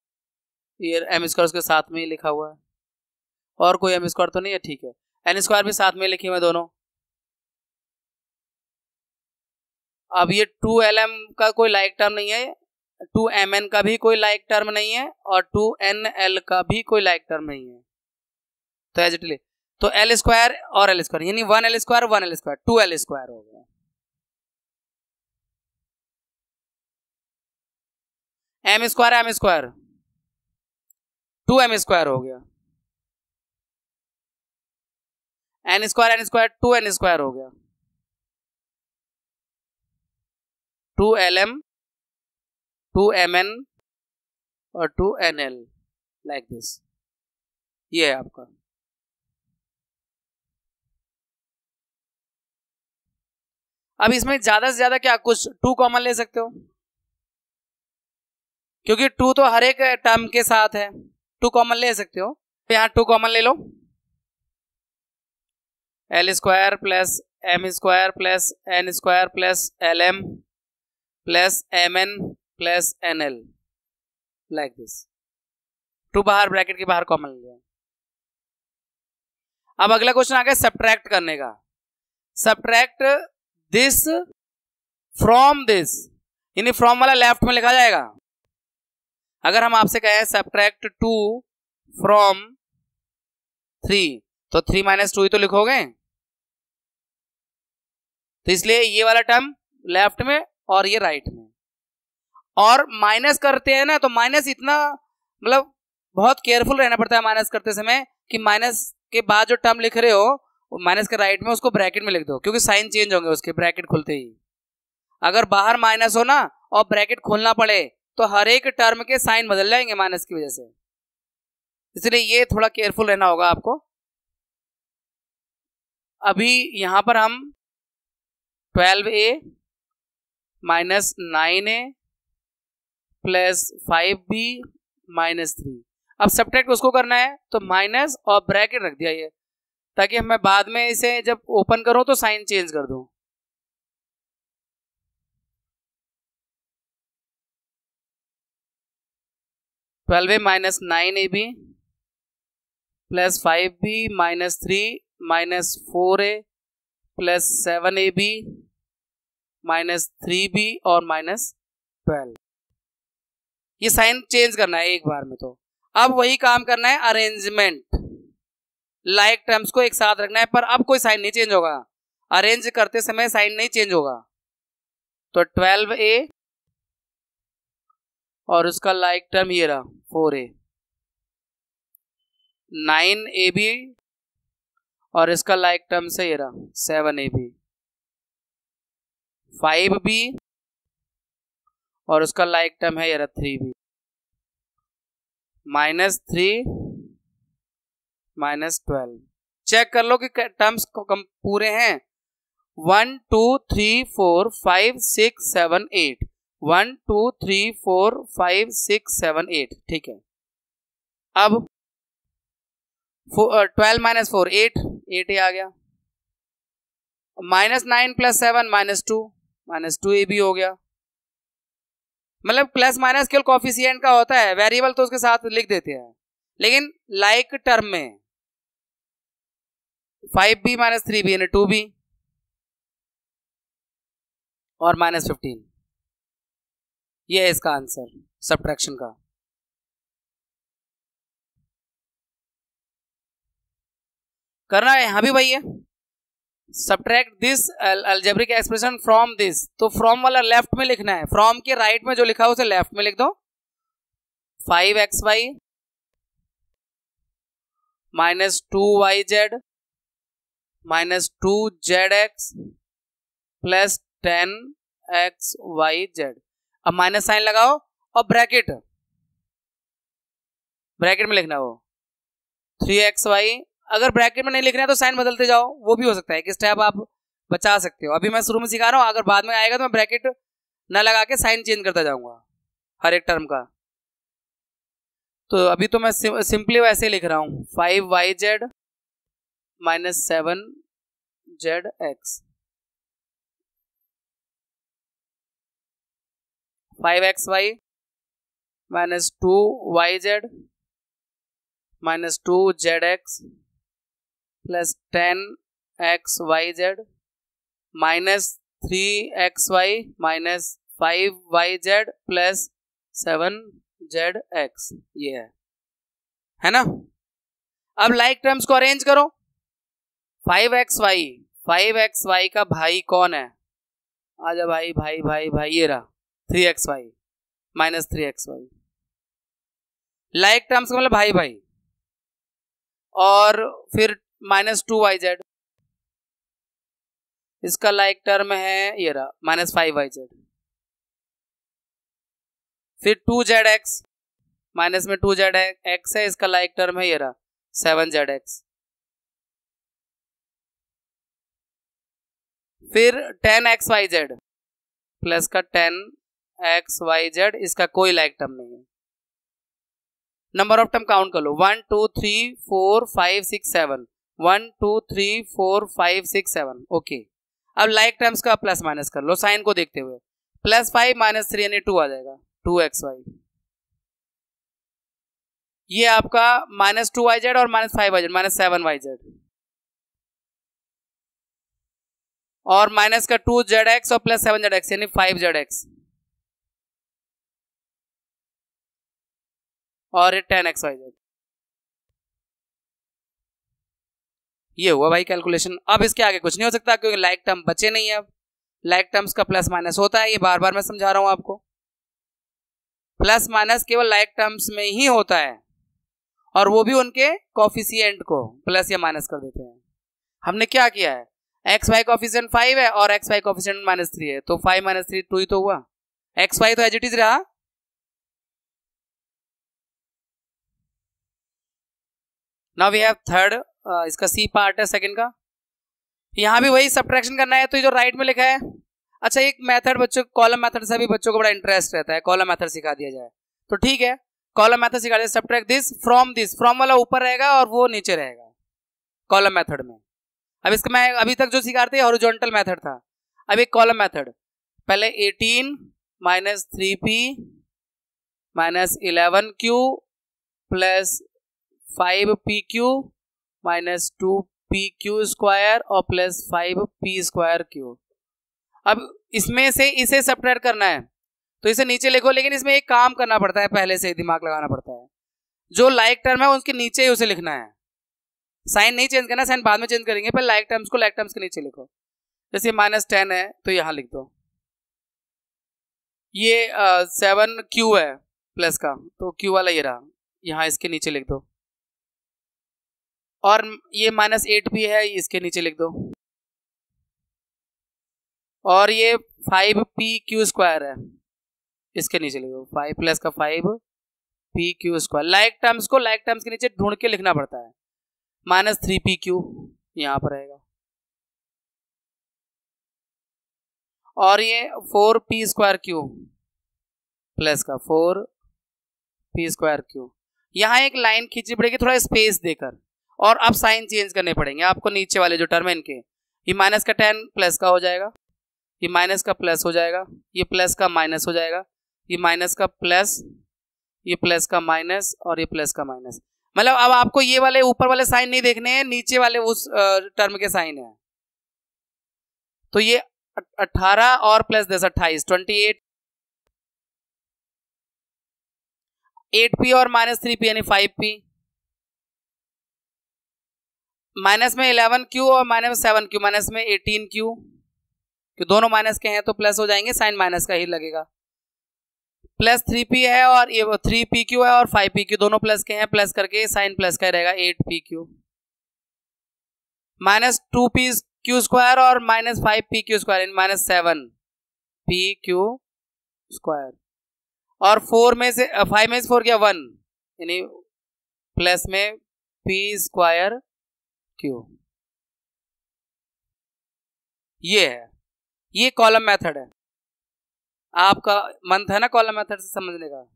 ये M स्क्वायर उसके साथ में ही लिखा हुआ है, और कोई M स्क्वायर तो नहीं है, ठीक है। N स्क्वायर भी साथ में लिखे हुए दोनों। अब ये 2LM का कोई लाइक टर्म नहीं है, 2MN का भी कोई लाइक टर्म नहीं है, और 2NL का भी कोई लाइक टर्म नहीं है, तो एज इट इज। तो L स्क्वायर और L स्क्वायर यानी 1L square 1L square 2L square हो गया। M square M square 2M square हो गया, N स्क्वायर 2N स्क्वायर हो गया, 2LM 2MN और 2NL, लाइक दिस, ये है आपका। अब इसमें ज्यादा से ज्यादा क्या कुछ 2 कॉमन ले सकते हो, क्योंकि 2 तो हर एक टर्म के साथ है, 2 कॉमन ले सकते हो, तो यहाँ 2 कॉमन ले लो, L square plus M square plus N square plus LM plus MN plus NL, like this. 2 बाहर ब्रैकेट के बाहर कॉमन ले लिया। अब अगला क्वेश्चन आ गया सब्ट्रैक्ट करने का। सब्ट्रैक्ट दिस फ्रॉम दिस, यानी फ्रॉम वाला लेफ्ट में लिखा जाएगा। अगर हम आपसे कहें सब्ट्रैक्ट 2 फ्रॉम 3, तो 3 - 2 ही तो लिखोगे, तो इसलिए ये वाला टर्म लेफ्ट में और ये राइट में। और माइनस करते हैं ना, तो माइनस इतना मतलब बहुत केयरफुल रहना पड़ता है माइनस करते समय, कि माइनस के बाद जो टर्म लिख रहे हो माइनस के राइट में उसको ब्रैकेट में लिख दो, क्योंकि साइन चेंज होंगे उसके ब्रैकेट खुलते ही। अगर बाहर माइनस हो ना और ब्रैकेट खोलना पड़े तो हर एक टर्म के साइन बदल जाएंगे माइनस की वजह से, इसलिए ये थोड़ा केयरफुल रहना होगा आपको। अभी यहां पर हम 12A minus 9A plus 5B minus 3, अब सब्ट्रैक्ट उसको करना है तो माइनस और ब्रैकेट रख दिया ये, ताकि मैं बाद में इसे जब ओपन करूं तो साइन चेंज कर दूं। (12A minus 9AB plus 5B minus 3 minus 4A plus 7AB minus 3B और माइनस 12, ये साइन चेंज करना है एक बार में। तो अब वही काम करना है अरेंजमेंट, लाइक टर्म्स को एक साथ रखना है, पर अब कोई साइन नहीं चेंज होगा, अरेंज करते समय साइन नहीं चेंज होगा। तो 12A और उसका लाइक टर्म ये रहा 4A, 9AB और इसका लाइक टर्म से ये रहा 7AB, 5B और उसका लाइक टर्म है ये रहा 3B, माइनस 3 माइनस 12। चेक कर लो कि टर्म्स पूरे हैं। 1 2 3 4 5 6 7 8, 1 2 3 4 5 6 7 8, ठीक है। अब 12 माइनस 4 8, 8 आ गया, माइनस 9 प्लस 7 माइनस 2AB हो गया। मतलब प्लस माइनस केवल कॉफिशिएंट का होता है, वेरिएबल तो उसके साथ लिख देते हैं, लेकिन लाइक टर्म में 5B माइनस 3B यानी 2B और माइनस 15, ये है इसका आंसर सब्ट्रैक्शन का। करना है यहां भी वही है, subtract this algebraic expression from this, तो फ्रॉम वाला लेफ्ट में लिखना है, फ्रॉम के राइट में जो लिखा है उसे लेफ्ट में लिख दो। 5xy minus 2yz minus 2zx plus 10xyz। अब माइनस साइन लगाओ और ब्रैकेट में लिखना हो 3xy। अगर ब्रैकेट में नहीं लिखना है तो साइन बदलते जाओ, वो भी हो सकता है, एक स्टेप आप बचा सकते हो। अभी मैं शुरू में सिखा रहा हूं, अगर बाद में आएगा तो मैं ब्रैकेट ना लगा के साइन चेंज करता जाऊंगा हर एक टर्म का। तो अभी तो मैं सिंपली वैसे लिख रहा हूं 5yz minus 7zx, 5xy minus 2yz minus 2zx plus 10xyz minus 3xy minus 5yz plus 7zx, ये है ना। अब लाइक टर्म्स को अरेंज करो। 5xy का भाई कौन है, आजा भाई भाई भाई भाई, ये रहा 3xy minus 3xy, like terms का मतलब भाई भाई। और फिर माइनस 2yz, इसका लाइक टर्म है ये रहा माइनस 5yz। फिर 2zx, माइनस में 2zx है, इसका लाइक टर्म है ये रहा 7zx। फिर 10xyz प्लस का 10xyz, इसका कोई लाइक टर्म नहीं है। नंबर ऑफ टर्म काउंट कर लो, 1 2 3 4 5 6 7, 1 2 3 4 5 6 7, ओके। अब लाइक टर्म्स का प्लस माइनस कर लो साइन को देखते हुए, प्लस 5 माइनस 3 यानी 2 आ जाएगा, 2xy। ये आपका माइनस 2yz और माइनस 5yz माइनस 7yz, और माइनस का 2zx और प्लस 7zx यानी 5zx, और 10xyz। ये हुआ भाई कैलकुलेशन। अब इसके आगे कुछ नहीं हो सकता क्योंकि लाइक टर्म बचे नहीं है। अब लाइक टर्म्स का प्लस माइनस होता है, ये बार बार मैं समझा रहा हूं आपको। प्लस माइनस केवल लाइक टर्म्स में ही होता है, और वो भी उनके कोफिशिएंट को प्लस या माइनस कर देते हैं। हमने क्या किया है, एक्स वाई कोफिशिएंट 5 है और एक्स वाई कोफिशिएंट माइनस 3 है, तो 5 माइनस 3 2 ही तो हुआ। एक्स वाई तो एज इट इज रहा। नाउ वी हैव थर्ड, इसका सी पार्ट है सेकंड का। यहां भी वही सब्ट्रैक्शन करना है, तो ये जो राइट में लिखा है। अच्छा, एक मेथड बच्चों, कॉलम मेथड से भी बच्चों को बड़ा इंटरेस्ट रहता है, कॉलम मेथड सिखा दिया जाए तो ठीक है। कॉलम मेथड सिखा दिया, सब्ट्रैक्ट दिस, फ्रॉम वाला ऊपर रहेगा और वो नीचे रहेगा कॉलम मेथड में। अब इसका मैं अभी तक जो सिखा रहे थे हॉरिजॉन्टल मेथड था, अब एक कॉलम मेथड। पहले 18 minus 3p minus 11q plus 5pq minus 2pq square और प्लस 5p स्क्वायर q। अब इसमें से इसे सब्ट्रैक्ट करना है तो इसे नीचे लिखो, लेकिन इसमें एक काम करना पड़ता है, पहले से दिमाग लगाना पड़ता है। जो लाइक टर्म है उसके नीचे ही उसे लिखना है, साइन नहीं चेंज करना, साइन बाद में चेंज करेंगे, पहले लाइक टर्म्स को लाइक टर्म्स के नीचे लिखो। जैसे माइनस 10 है तो यहां लिख दो, ये 7q है प्लस का, तो q वाला ये रहा, यहां इसके नीचे लिख दो। और ये माइनस 8p है, इसके नीचे लिख दो। और ये 5pq स्क्वायर है, इसके नीचे लिख दो, 5 प्लस का 5pq स्क्वायर। लाइक टर्म्स को लाइक टर्म्स के नीचे ढूंढ के लिखना पड़ता है। माइनस 3pq यहां पर रहेगा, और ये 4p स्क्वायर q प्लस का 4p स्क्वायर q। यहां एक लाइन खींचनी पड़ेगी थोड़ा स्पेस देकर, और अब साइन चेंज करने पड़ेंगे आपको नीचे वाले जो टर्म है इनके। ये माइनस का 10 प्लस का हो जाएगा, ये माइनस का प्लस हो जाएगा, ये प्लस का माइनस हो जाएगा, ये माइनस का प्लस, ये प्लस का माइनस, और ये प्लस का माइनस। मतलब अब आपको ये वाले ऊपर वाले साइन नहीं देखने हैं, नीचे वाले उस टर्म के साइन है। तो ये 18 और प्लस 10 28, 28, 8p और माइनस 3p यानी 5p, माइनस में 11q और माइनस 7q, माइनस में 18q, कि दोनों माइनस के हैं तो प्लस हो जाएंगे, साइन माइनस का ही लगेगा। प्लस 3p है और ये 3pq है, और 5pq दोनों प्लस के हैं, प्लस करके साइन प्लस का रहेगा 8pq। माइनस 2pq स्क्वायर और minus 5pq square minus 7pq square, और 4 में से 5 में से 4 गया 1, यानी प्लस में p स्क्वायर q। ये है, ये कॉलम मेथड है। आपका मन था ना कॉलम मेथड से समझने का।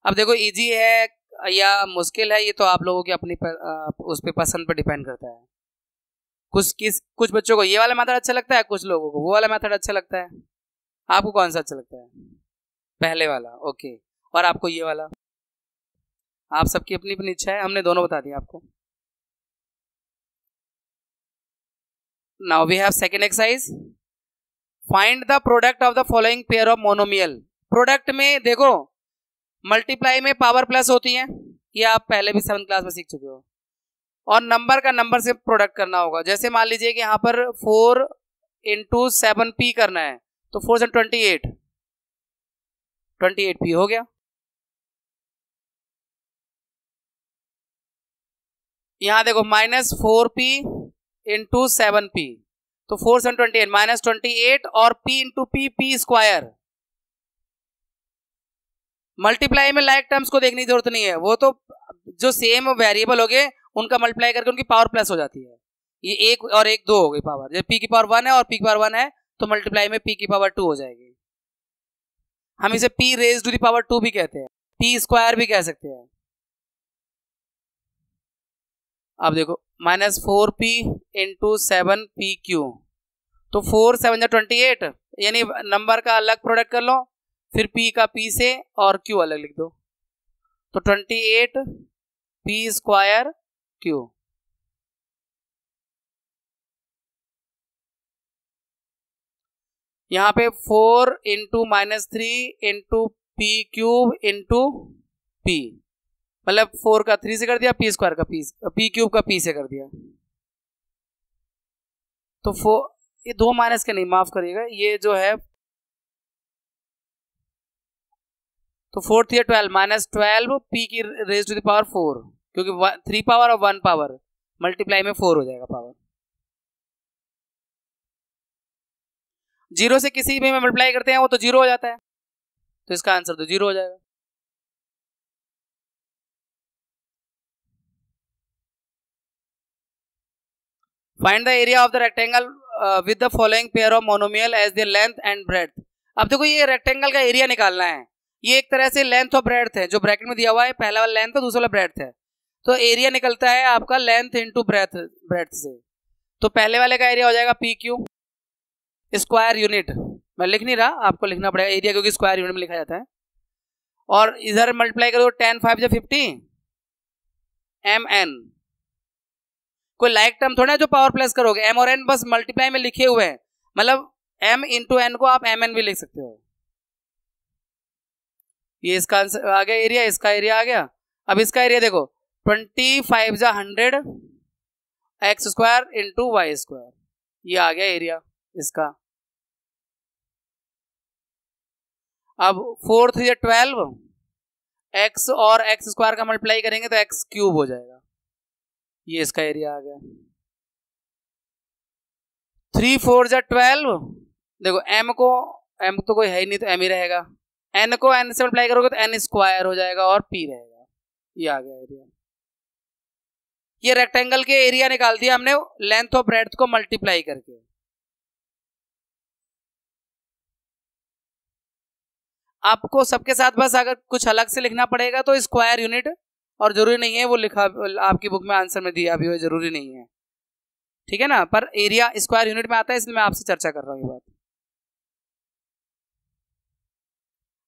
अब देखो इजी है या मुश्किल है ये तो आप लोगों की अपनी उस पे पसंद पर डिपेंड करता है। कुछ बच्चों को ये वाला मेथड अच्छा लगता है, कुछ लोगों को वो वाला मेथड अच्छा लगता है। आपको कौन सा अच्छा लगता है? पहले वाला, ओके। और आपको ये वाला? आप सबकी अपनी अपनी इच्छा है, हमने दोनों बता दिया आपको। Now we have second exercise, find the product of the following pair of monomial. Product में देखो मल्टीप्लाई में पावर प्लस होती है, ये आप पहले भी 7th क्लास में सीख चुके हो, और नंबर का नंबर से प्रोडक्ट करना होगा। जैसे मान लीजिए कि यहाँ पर 4 इंटू 7p करना है, तो 4 से 28p हो गया। यहाँ देखो -4p इंटू 7p, तो 4 से 28 -28 और p into p square. Multiply में लाइक टर्म्स को देखने की जरूरत नहीं है, वो तो जो सेम वेरिएबल हो गए उनका मल्टीप्लाई करके उनकी पावर प्लस हो जाती है। ये 1 और 1 2 हो गई पावर, जब p की पावर 1 है और p की पावर 1 है तो मल्टीप्लाई में p की पावर 2 हो जाएगी। हम इसे p raise to the power 2 भी कहते हैं, p स्क्वायर भी कह सकते हैं। अब देखो -4p इंटू 7pq, तो 4 7 28, यानी नंबर का अलग प्रोडक्ट कर लो, फिर p का p से और q अलग लिख दो, तो 28p स्क्वायर q। यहाँ पे 4 into -3 into p cube into p, मतलब 4 का 3 से कर दिया, p स्क्वायर का p क्यूब का p से कर दिया, तो 4 ये 2 माइनस के नहीं, माफ करिएगा, ये जो है तो 4 3 12 -12 p की रेज टू द पावर 4, क्योंकि 3 पावर और 1 पावर मल्टीप्लाई में 4 हो जाएगा पावर। 0 से किसी भी में मल्टीप्लाई करते हैं वो तो 0 हो जाता है, तो इसका आंसर तो 0 हो जाएगा। Find the area of the rectangle with the following pair of monomial as the length and breadth. अब देखो ये रेक्टेंगल का एरिया निकालना है, ये एक तरह से लेंथ और ब्रेड्थ है, जो ब्रैकेट में दिया हुआ है पहला वाला लेंथ है, दूसरा वाला ब्रेड्थ है, तो एरिया निकलता है आपका लेंथ इंटू ब्रेड्थ से। तो पहले वाले का एरिया हो जाएगा पी क्यू स्क्वायर यूनिट, मैं लिख नहीं रहा, आपको लिखना पड़ेगा एरिया, क्योंकि स्क्वायर यूनिट में लिखा जाता है, और इधर मल्टीप्लाई करो 10 5 जा 50 mn। कोई लाइक टर्म थोड़ा है जो पावर प्लस करोगे, m और n बस मल्टीप्लाई में लिखे हुए हैं, मतलब m इंटू n को आप mn भी लिख सकते हो। ये इसका आंसर आ गया एरिया, इसका एरिया आ गया। अब इसका एरिया देखो 25 जा 100 x square into Y square, ये आ गया एरिया इसका। अब 4 3 12 x और x स्क्वायर का मल्टीप्लाई करेंगे तो x क्यूब हो जाएगा, ये इसका एरिया आ गया। 3 4 जा 12, देखो m तो कोई है ही नहीं तो m ही रहेगा, n को n से मल्टीप्लाई करोगे तो n स्क्वायर हो जाएगा और p रहेगा, ये आ गया एरिया। ये रेक्टेंगल के एरिया निकाल दिया हमने लेंथ और ब्रेड्थ को मल्टीप्लाई करके। आपको सबके साथ बस अगर कुछ अलग से लिखना पड़ेगा तो स्क्वायर यूनिट, और जरूरी नहीं है वो लिखा आपकी बुक में आंसर में दिया भी हो, जरूरी नहीं है, ठीक है ना, पर एरिया स्क्वायर यूनिट में आता है, इसलिए मैं आपसे चर्चा कर रहा हूँ ये बात।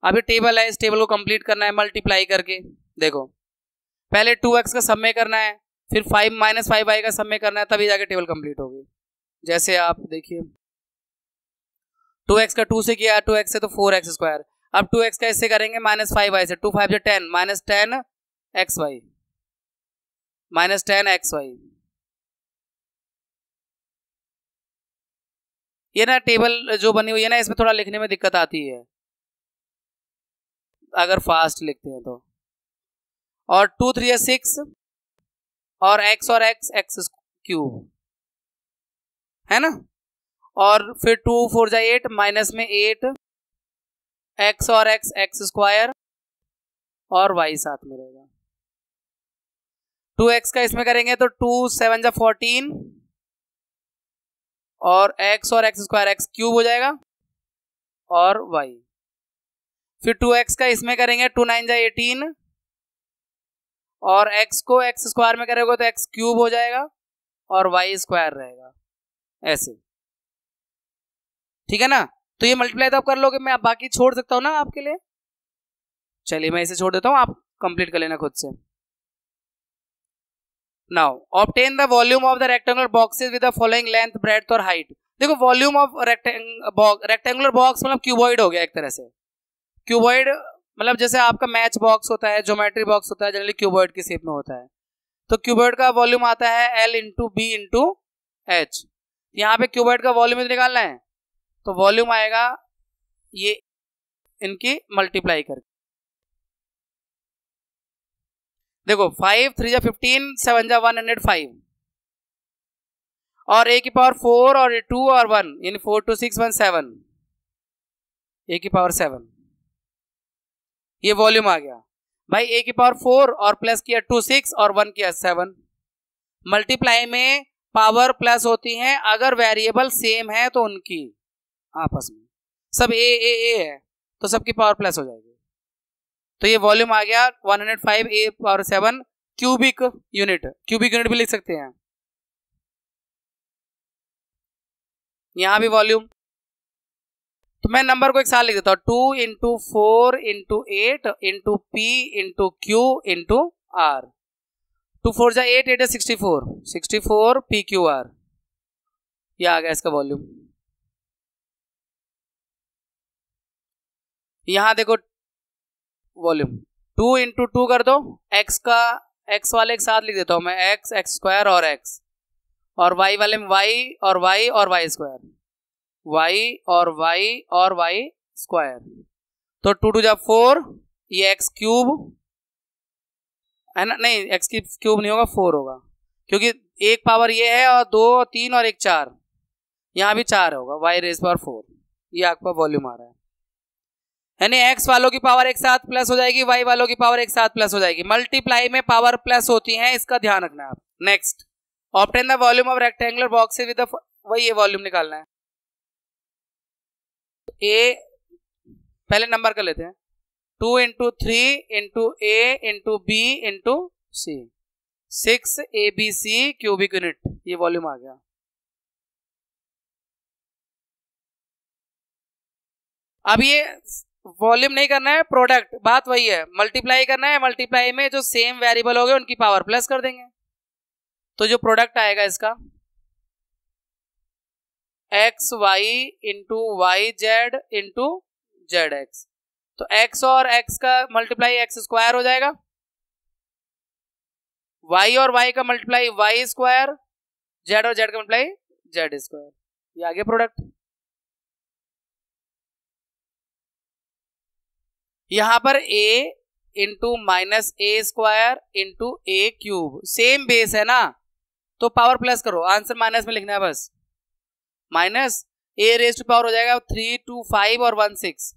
अभी टेबल है, इस टेबल को कंप्लीट करना है मल्टीप्लाई करके। देखो पहले 2x का सब में करना है, फिर 5 - 5y का सब में करना है, तभी जाके टेबल कंप्लीट होगी। जैसे आप देखिए 2x का 2 से किया, 2x से तो 4x स्क्वायर, अब 2x का इससे करेंगे -5y से, 2 5 10 -10 xy -10 xy। ये ना टेबल जो बनी हुई है ना, इसमें थोड़ा लिखने में दिक्कत आती है अगर फास्ट लिखते हैं तो। और 2 3 6 और x x क्यूब है ना, और फिर 2 4 जा 8 माइनस में 8 x और x स्क्वायर और y साथ में रहेगा। 2x का इसमें करेंगे तो 2 7 जा 14 और x और x स्क्वायर x क्यूब हो जाएगा और y, फिर 2x का इसमें करेंगे, 2 9 जा 18, और x को x स्क्वायर में करेंगे तो x क्यूब हो जाएगा और y स्क्वायर रहेगा ऐसे, ठीक है ना। तो ये मल्टीप्लाई तो आप कर लोगे, मैं आप बाकी छोड़ सकता हूं ना आपके लिए। चलिए मैं इसे छोड़ देता हूं, आप कंप्लीट कर लेना खुद से। Now obtain the volume of the rectangular boxes with the following length, breadth और हाइट। देखो वॉल्यूम ऑफ रेक्टेंगुलर बॉक्स मतलब क्यूबॉइड हो गया एक तरह से। क्यूबॉइड मतलब जैसे आपका मैच बॉक्स होता है, ज्योमेट्री बॉक्स होता है, जनरली क्यूबॉइड की शेप में होता है। तो क्यूबॉइड का वॉल्यूम आता है L into B into H. यहाँ पे क्यूबॉइड का वॉल्यूम निकालना है तो वॉल्यूम आएगा ये इनकी मल्टीप्लाई करके। देखो 5 3 जा 15, 7 जा 105, और a की पावर 4 और 2 और 1 यानी 4 2 6 1 7, a की पावर 7, ये वॉल्यूम आ गया भाई। a की पावर 4 और प्लस किया 2 6 और 1 किया 7। मल्टीप्लाई में पावर प्लस होती हैं अगर वेरिएबल सेम है तो उनकी आपस में, सब a है तो सबकी पावर प्लस हो जाएगी। तो ये वॉल्यूम आ गया 105 a power 7 cubic unit. Cubic unit भी लिख सकते हैं यहां भी वॉल्यूम। तो मैं नंबर को एक साथ लिख देता हूं, 2 into 4 into 8 into P into Q into R. 2 4 जा 8, 8 64, 64 पी क्यू आर, ये आ गया इसका वॉल्यूम। यहां देखो वॉल्यूम 2 इंटू 2 कर दो, x का x वाले एक साथ लिख देता हूं मैं, x x स्क्वायर और x, और y वाले में y और y और y स्क्वायर, y और y और y स्क्वायर। तो 2 2 जा 4, ये x क्यूब है ना, नहीं x की क्यूब नहीं होगा, 4 होगा क्योंकि एक पावर ये है और 2 3 और 1 4, यहां भी 4 होगा, y रेज पावर 4। ये आपका वॉल्यूम आ रहा है, यानी x वालों की पावर एक साथ प्लस हो जाएगी, y वालों की पावर एक साथ प्लस हो जाएगी। मल्टीप्लाई में पावर प्लस होती है, इसका ध्यान रखना है आप। Next, obtain the volume of rectangular boxes with वही ये वॉल्यूम निकालना है। a पहले नंबर कर लेते हैं, 2 into 3 into a into b into c, 6 abc cubic unit, ये वॉल्यूम आ गया। अब ये वॉल्यूम नहीं करना है, प्रोडक्ट, बात वही है, मल्टीप्लाई करना है। मल्टीप्लाई में जो सेम वेरिएबल हो गए उनकी पावर प्लस कर देंगे, तो जो प्रोडक्ट आएगा इसका X Y into Y Z into Z X. तो x और x का मल्टीप्लाई एक्स स्क्वायर हो जाएगा, y और y का मल्टीप्लाई वाई स्क्वायर, z और z का मल्टीप्लाई जेड स्क्वायर, ये आ गया प्रोडक्ट। यहां पर a into minus A square into A cube, same base है ना, तो पावर प्लस करो, आंसर माइनस में लिखना है बस। Minus a raise to power हो जाएगा 3 2 5 और 1 6,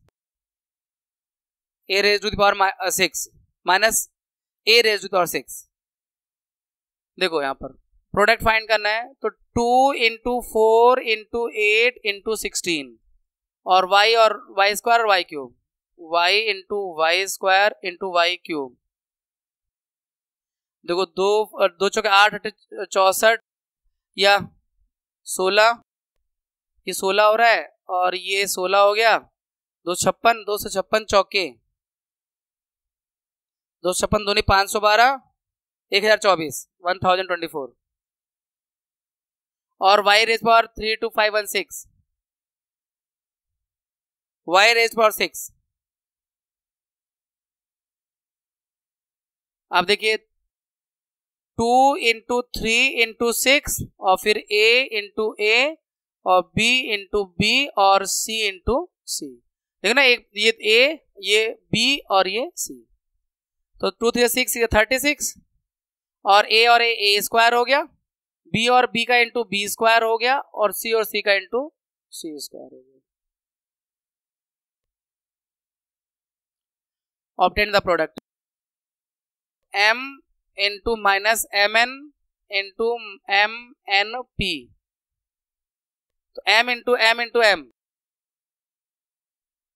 a raise to the power 6 minus a raise to the power 6। देखो यहां पर प्रोडक्ट फाइंड करना है, तो 2 इंटू 4 इंटू 8 इंटू 16, और y और y स्क्वायर और y cube, y into Y square into Y cube. देखो 2 चौके 8 64 या 16, ये 16 हो रहा है और ये 16 हो गया, 256 चौके, 256 दूनी 512, 1024 1024, और y raise power 3 2 5 1 6, y raise power 6। आप देखिए 2 इंटू 3 इंटू 6 और फिर a इंटू a और b इंटू b और c इंटू c। देखो ना, एक ये a, ये b और ये c, तो 2 3 6, ये 36, और a और a स्क्वायर हो गया, b और b का इंटू b स्क्वायर हो गया, और c और c का इंटू c स्क्वायर हो गया। Obtain the product m into minus mn into mnp, तो m into m into m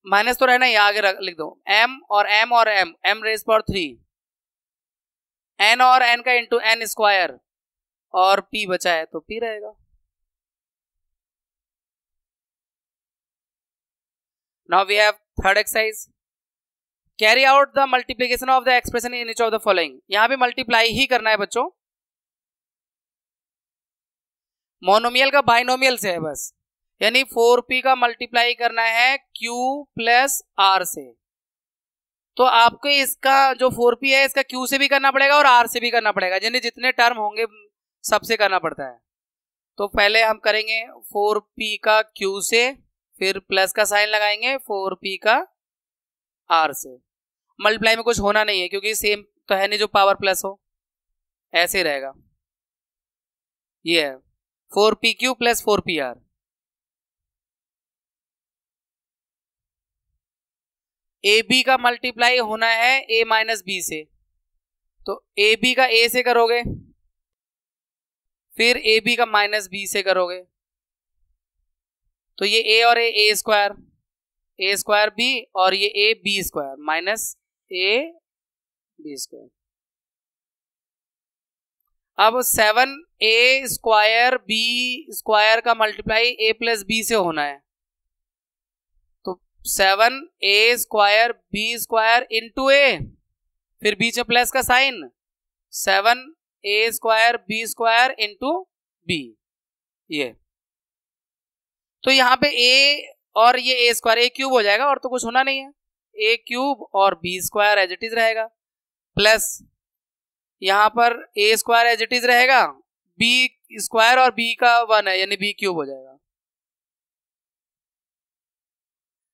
minus तो रहना, यहाँ आगे लिख दो m और m रेज पावर 3, n और n का इंटू n स्क्वायर और p बचा है तो p रहेगा। Now we have third exercise, carry out the multiplication of the expression in each of the following. यहां भी मल्टीप्लाई ही करना है बच्चों, मोनोमियल का बाइनोमियल से है बस, यानी 4p का मल्टीप्लाई करना है q प्लस r से। तो आपको इसका जो 4p है इसका q से भी करना पड़ेगा और r से भी करना पड़ेगा, यानी जितने टर्म होंगे सबसे करना पड़ता है। तो पहले हम करेंगे 4p का q से, फिर प्लस का साइन लगाएंगे 4p का r से। मल्टीप्लाई में कुछ होना नहीं है क्योंकि सेम तो है नहीं जो पावर प्लस हो, ऐसे ही रहेगा। ये है 4pq प्लस 4pr। AB का मल्टीप्लाई होना है a माइनस बी से, तो AB का a से करोगे, फिर AB का माइनस b से करोगे, तो ये a और a स्क्वायर b और ये a b square minus a b square. अब 7a स्क्वायर b स्क्वायर का मल्टीप्लाई a प्लस b से होना है, तो 7a square b square into a, फिर बीच में प्लस का sign 7a square b square into b। ये तो यहाँ पे a और ये a स्क्वायर a क्यूब हो जाएगा और तो कुछ होना नहीं है, a क्यूब और b square as it is रहेगा, प्लस यहाँ पर a square as it is रहेगा, b स्क्वायर और b का 1 है यानी b क्यूब हो जाएगा।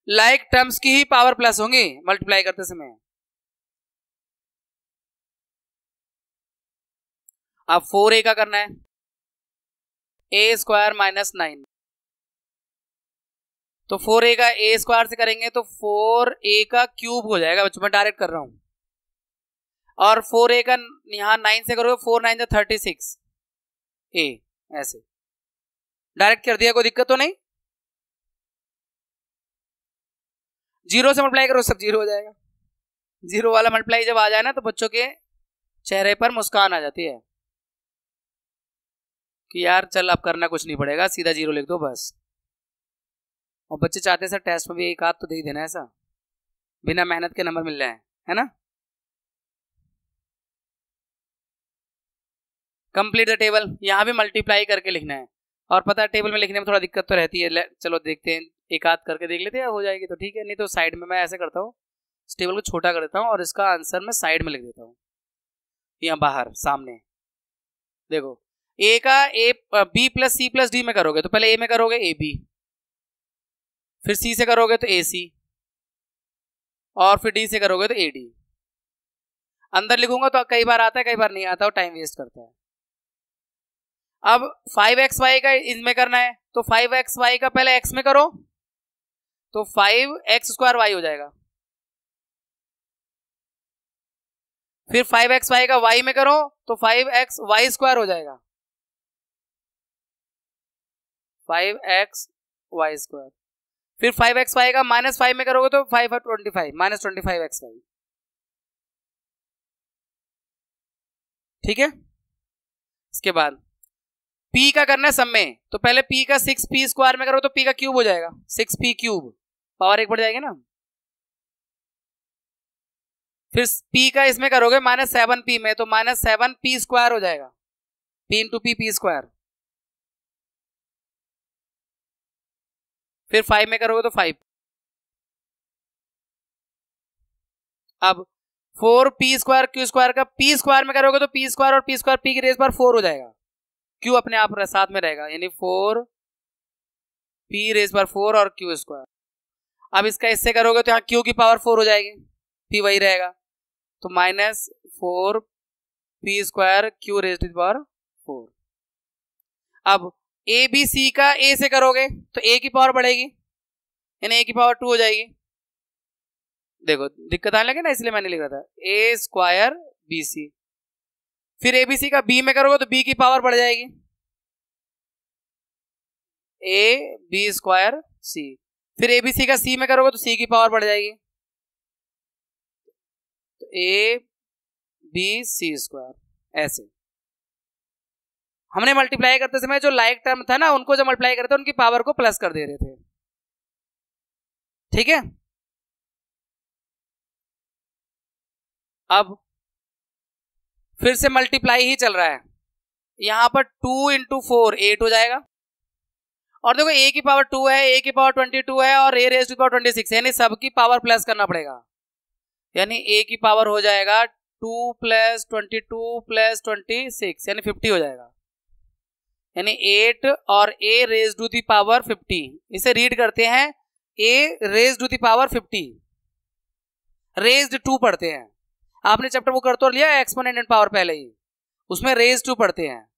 लाइक टर्म्स की ही पावर प्लस होंगी मल्टीप्लाई करते समय। अब 4a का करना है, a स्क्वायर माइनस 9, तो 4a का a स्क्वायर से करेंगे तो 4a का क्यूब हो जाएगा बच्चों, मैं डायरेक्ट कर रहा हूं, और 4a का यहां 9 से करोगे 4 9 36 a, ऐसे डायरेक्ट कर दिया, कोई दिक्कत तो नहीं। जीरो से मल्टीप्लाई करो सब जीरो हो जाएगा। जीरो वाला मल्टीप्लाई जब आ जाए ना तो बच्चों के चेहरे पर मुस्कान आ जाती है कि यार चल अब करना कुछ नहीं पड़ेगा, सीधा जीरो लिख दो बस। और बच्चे चाहते हैं सर टेस्ट में भी एक हाथ तो दे ही देना, ऐसा बिना मेहनत के नंबर मिल रहे हैं, है ना। कंप्लीट द टेबल, यहां भी मल्टीप्लाई करके लिखना है, और पता है टेबल में लिखने में थोड़ा दिक्कत तो रहती है, चलो देखते हैं एक हाथ करके देख लेते हैं, हो जाएगी तो ठीक है, नहीं तो साइड में मैं ऐसे करता हूँ, इस टेबल को छोटा कर देता हूँ और इसका आंसर मैं साइड में लिख देता हूँ, यहाँ बाहर सामने। देखो ए का A B plus C plus D में करोगे तो पहले ए में करोगे ए बी, फिर सी से करोगे तो ए सी, और फिर डी से करोगे तो ए डी। अंदर लिखूंगा तो कई बार आता है कई बार नहीं आता, और टाइम वेस्ट करता है। अब 5xy का इसमें करना है, तो 5xy का पहले x में करो तो 5x स्क्वायर y हो जाएगा, फिर 5xy का y में करो तो 5xy स्क्वायर हो जाएगा, 5xy स्क्वायर, फिर 5xy का माइनस 5 में करोगे तो 5 और 25 माइनस 25xy, ठीक है। इसके बाद p का करना है सब में, तो पहले p का 6p स्क्वायर में करो तो p का क्यूब हो जाएगा, 6p क्यूब, पावर 1 बढ़ जाएगी ना। फिर p का इसमें करोगे माइनस 7p में तो माइनस 7p स्क्वायर हो जाएगा, p इंटू p स्क्वायर, फिर 5 में करोगे तो 5। अब 4p स्क्वायर q स्क्वायर का p स्क्वायर में करोगे तो p स्क्वायर और p स्क्वायर p की रेज पर 4 हो जाएगा, q अपने आप साथ में रहेगा, यानी 4p रेज पर 4 और q स्क्वायर। अब इसका इससे करोगे तो यहाँ q की पावर 4 हो जाएगी, p वही रहेगा, तो minus 4p square q raise पर 4। अब a b c का a से करोगे तो a की पावर बढ़ेगी, यानी a की पावर 2 हो जाएगी। देखो दिक्कत आने लगे ना, इसलिए मैंने लिखा था a स्क्वायर बी सी। फिर ए बी सी का b में करोगे तो b की पावर बढ़ जाएगी, a b स्क्वायर c। फिर ए बी सी का सी में करोगे तो सी की पावर बढ़ जाएगी, तो ए बी सी स्क्वायर। ऐसे हमने मल्टीप्लाई करते समय जो लाइक टर्म था ना, उनको जब मल्टीप्लाई करते उनकी पावर को प्लस कर दे रहे थे, ठीक है। अब फिर से मल्टीप्लाई ही चल रहा है, यहां पर 2 इंटू 4 8 हो जाएगा, और देखो a की पावर 2 है, a की पावर 22 है और a रेज टू पावर 26, यानी सबकी पावर प्लस करना पड़ेगा, यानी a की पावर हो जाएगा 2 प्लस 22 प्लस 26 यानी 50 हो जाएगा, यानी 8 और a raise to the power 50। इसे रीड करते हैं a raise to the power 50, raised 2 पढ़ते हैं। आपने चैप्टर वो कर तो लिया एक्सपोनेंट एंड पावर पहले ही, उसमें रेज 2 पढ़ते हैं।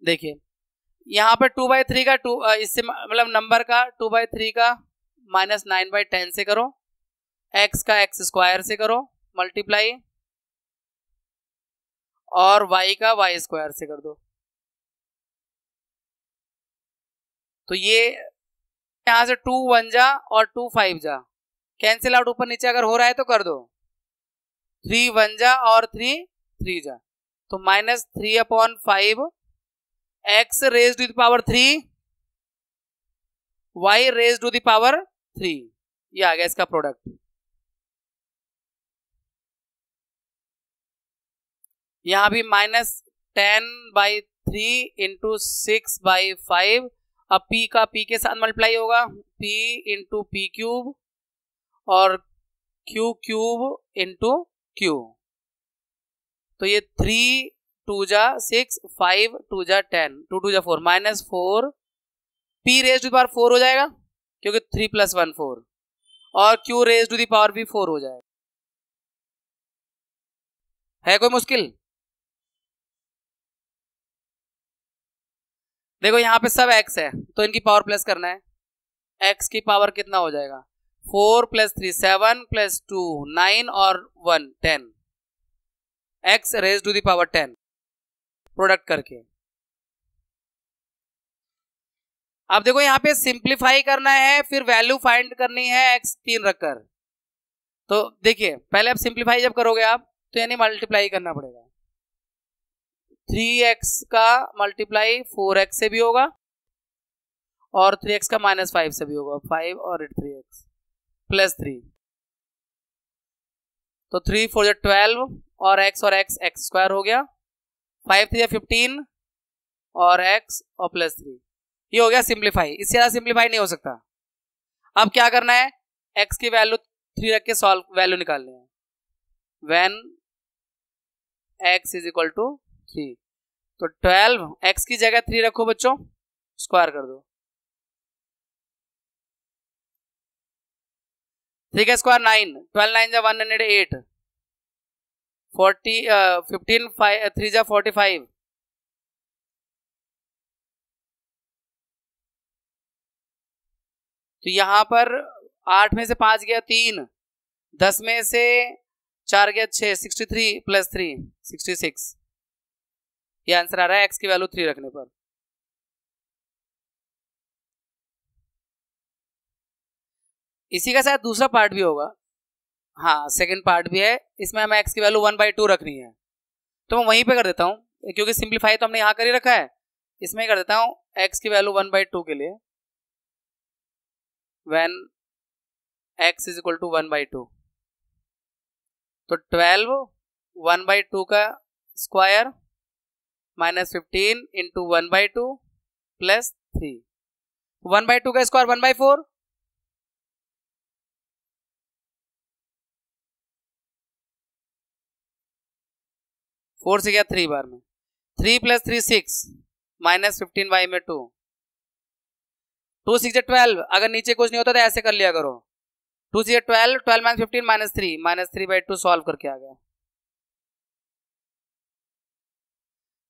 देखिए यहां पर 2/3 का 2 इससे मतलब नंबर का 2/3 का -9/10 से करो, x का x स्क्वायर से करो मल्टीप्लाई, और y का y स्क्वायर से कर दो। तो ये यहां से 2 1 जा और 2 5 जा, कैंसिल आउट ऊपर नीचे अगर हो रहा है तो कर दो, 3 1 जा और 3 3 जा, तो -3/5 x raise to the power 3 y raise to the power 3, ये आ गया इसका प्रोडक्ट। यहां भी -10/3 इंटू 6/5, अब p का p के साथ मल्टीप्लाई होगा, p इंटू पी क्यूब और q क्यूब इंटू q, तो ये 3 2 जा 6 5 2 जा 10 2 2 जा 4 -4 p raise to the power 4 हो जाएगा क्योंकि 3 + 1 4, और q raise to the power भी 4 हो जाएगा। है कोई मुश्किल? देखो यहां पे सब x है तो इनकी पावर प्लस करना है, x की पावर कितना हो जाएगा 4 + 3 7 + 2 9 और 1 10, x raise to the power 10 product करके। अब देखो यहां पे सिंप्लीफाई करना है, फिर वैल्यू फाइंड करनी है x 3 रखकर। तो देखिए पहले आप सिंप्लीफाई जब करोगे आप तो यानी मल्टीप्लाई करना पड़ेगा, 3x का मल्टीप्लाई 4x से भी होगा और 3x का -5 से भी होगा, 5 और 3x + 3, तो 3 4 जा 12 और x x स्क्वायर हो गया, 5 3 जा 15 और x और +3, ये हो गया सिंप्लीफाई। इससे ज्यादा सिंप्लीफाई नहीं हो सकता। अब क्या करना है, x की वैल्यू 3 रख के सॉल्व वैल्यू निकालनी है, व्हेन x = 3, तो 12 x की जगह 3 रखो बच्चों, स्क्वायर कर दो, 3 का स्क्वायर 9, 12 9 जा 108, 15 3 जा 45, तो यहां पर 8 में से 5 गया 3, 10 में से 4 गया 6, 63 + 3 66, ये आंसर आ रहा है x की वैल्यू 3 रखने पर। इसी का शायद दूसरा पार्ट भी होगा, हाँ सेकंड पार्ट भी है, इसमें हमें x की वैल्यू 1/2 रखनी है, तो मैं वहीं पे कर देता हूं क्योंकि सिंप्लीफाई तो हमने यहां कर ही रखा है, इसमें कर देता हूं x की वैल्यू 1/2 के लिए, व्हेन x = 1/2, तो 12 1/2 का स्क्वायर -15 इंटू 1/2 + 3, 1/2 का स्क्वायर 1/4, फोर से गया 3 बार में, 3 + 3 6 -15y में 2 2 6 12, अगर नीचे कुछ नहीं होता तो ऐसे कर लिया करो, 2 6 12 12 - 15 -3 -3/2 सॉल्व करके आ गया।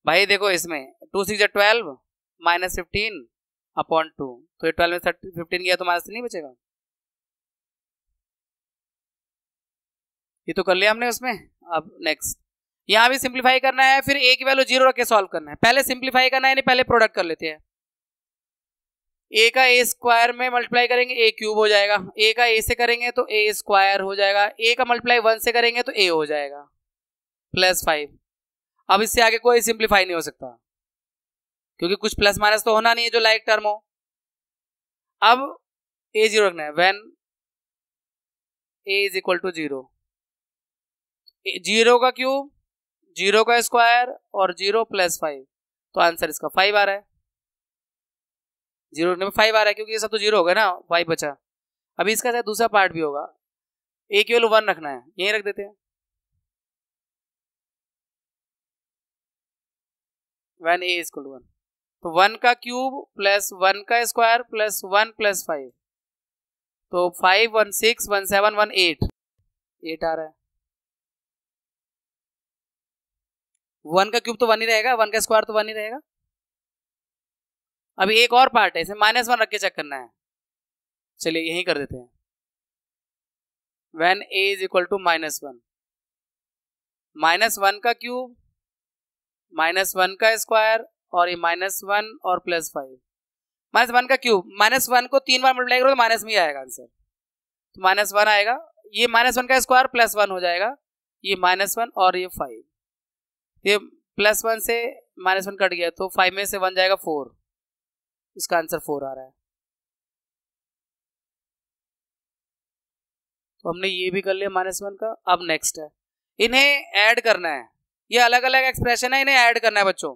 भाई देखो इसमें 2 6 12 -15/2, तो ये 12 में 15 गया तो -3 नहीं बचेगा, ये तो कर लिया हमने उसमें। अब नेक्स्ट यहाँ भी सिंप्लीफाई करना है, फिर a की वैल्यू 0 रख के सॉल्व करना है। पहले सिंप्लीफाई करना है, पहले प्रोडक्ट कर लेते हैं। a का a स्क्वायर में मल्टीप्लाई करेंगे a क्यूब हो जाएगा, a का a से करेंगे तो a स्क्वायर हो जाएगा, a का मल्टीप्लाई 1 से करेंगे तो a हो जाएगा प्लस 5। अब इससे आगे कोई सिंप्लीफाई नहीं हो सकता, क्योंकि कुछ प्लस माइनस तो होना नहीं है जो लाइक टर्म हो। अब a 0 रखना है, when a is equal to 0, 0 का क्यूब, 0 का स्क्वायर और 0 प्लस 5, तो आंसर इसका 5 आ रहा है। 0 रखने में 5 आ रहा है, क्योंकि ये सब तो 0 हो गया ना, 5 बचा। अभी इसका शायद दूसरा पार्ट भी होगा, a की वैल्यू 1 रखना है, यही रख देते हैं, when a is equal to 1, तो 1 का क्यूब प्लस 1 का स्क्वायर प्लस 1 प्लस 5, तो 5 1 6 1 7 1 8, 8 आ रहा है। 1 का क्यूब तो 1 ही रहेगा, 1 का स्क्वायर तो 1 ही रहेगा। अभी एक और पार्ट है, इसमें -1 रख के चेक करना है, चलिए यही कर देते हैं। When a is equal to -1, -1 का क्यूब, -1 का स्क्वायर और ये -1 और प्लस 5, -1 का क्यूब, -1 को 3 बार मल्टीप्लाई करो तो माइनस में ही आएगा आंसर, तो -1 आएगा, ये -1 का स्क्वायर प्लस 1 हो जाएगा, ये -1 और ये 5, ये प्लस 1 से -1 कट गया तो 5 में से 1 जाएगा 4, इसका आंसर 4 आ रहा है। तो हमने ये भी कर लिया -1 का। अब नेक्स्ट है, इन्हें ऐड करना है, ये अलग अलग एक्सप्रेशन है, इन्हें ऐड करना है बच्चों,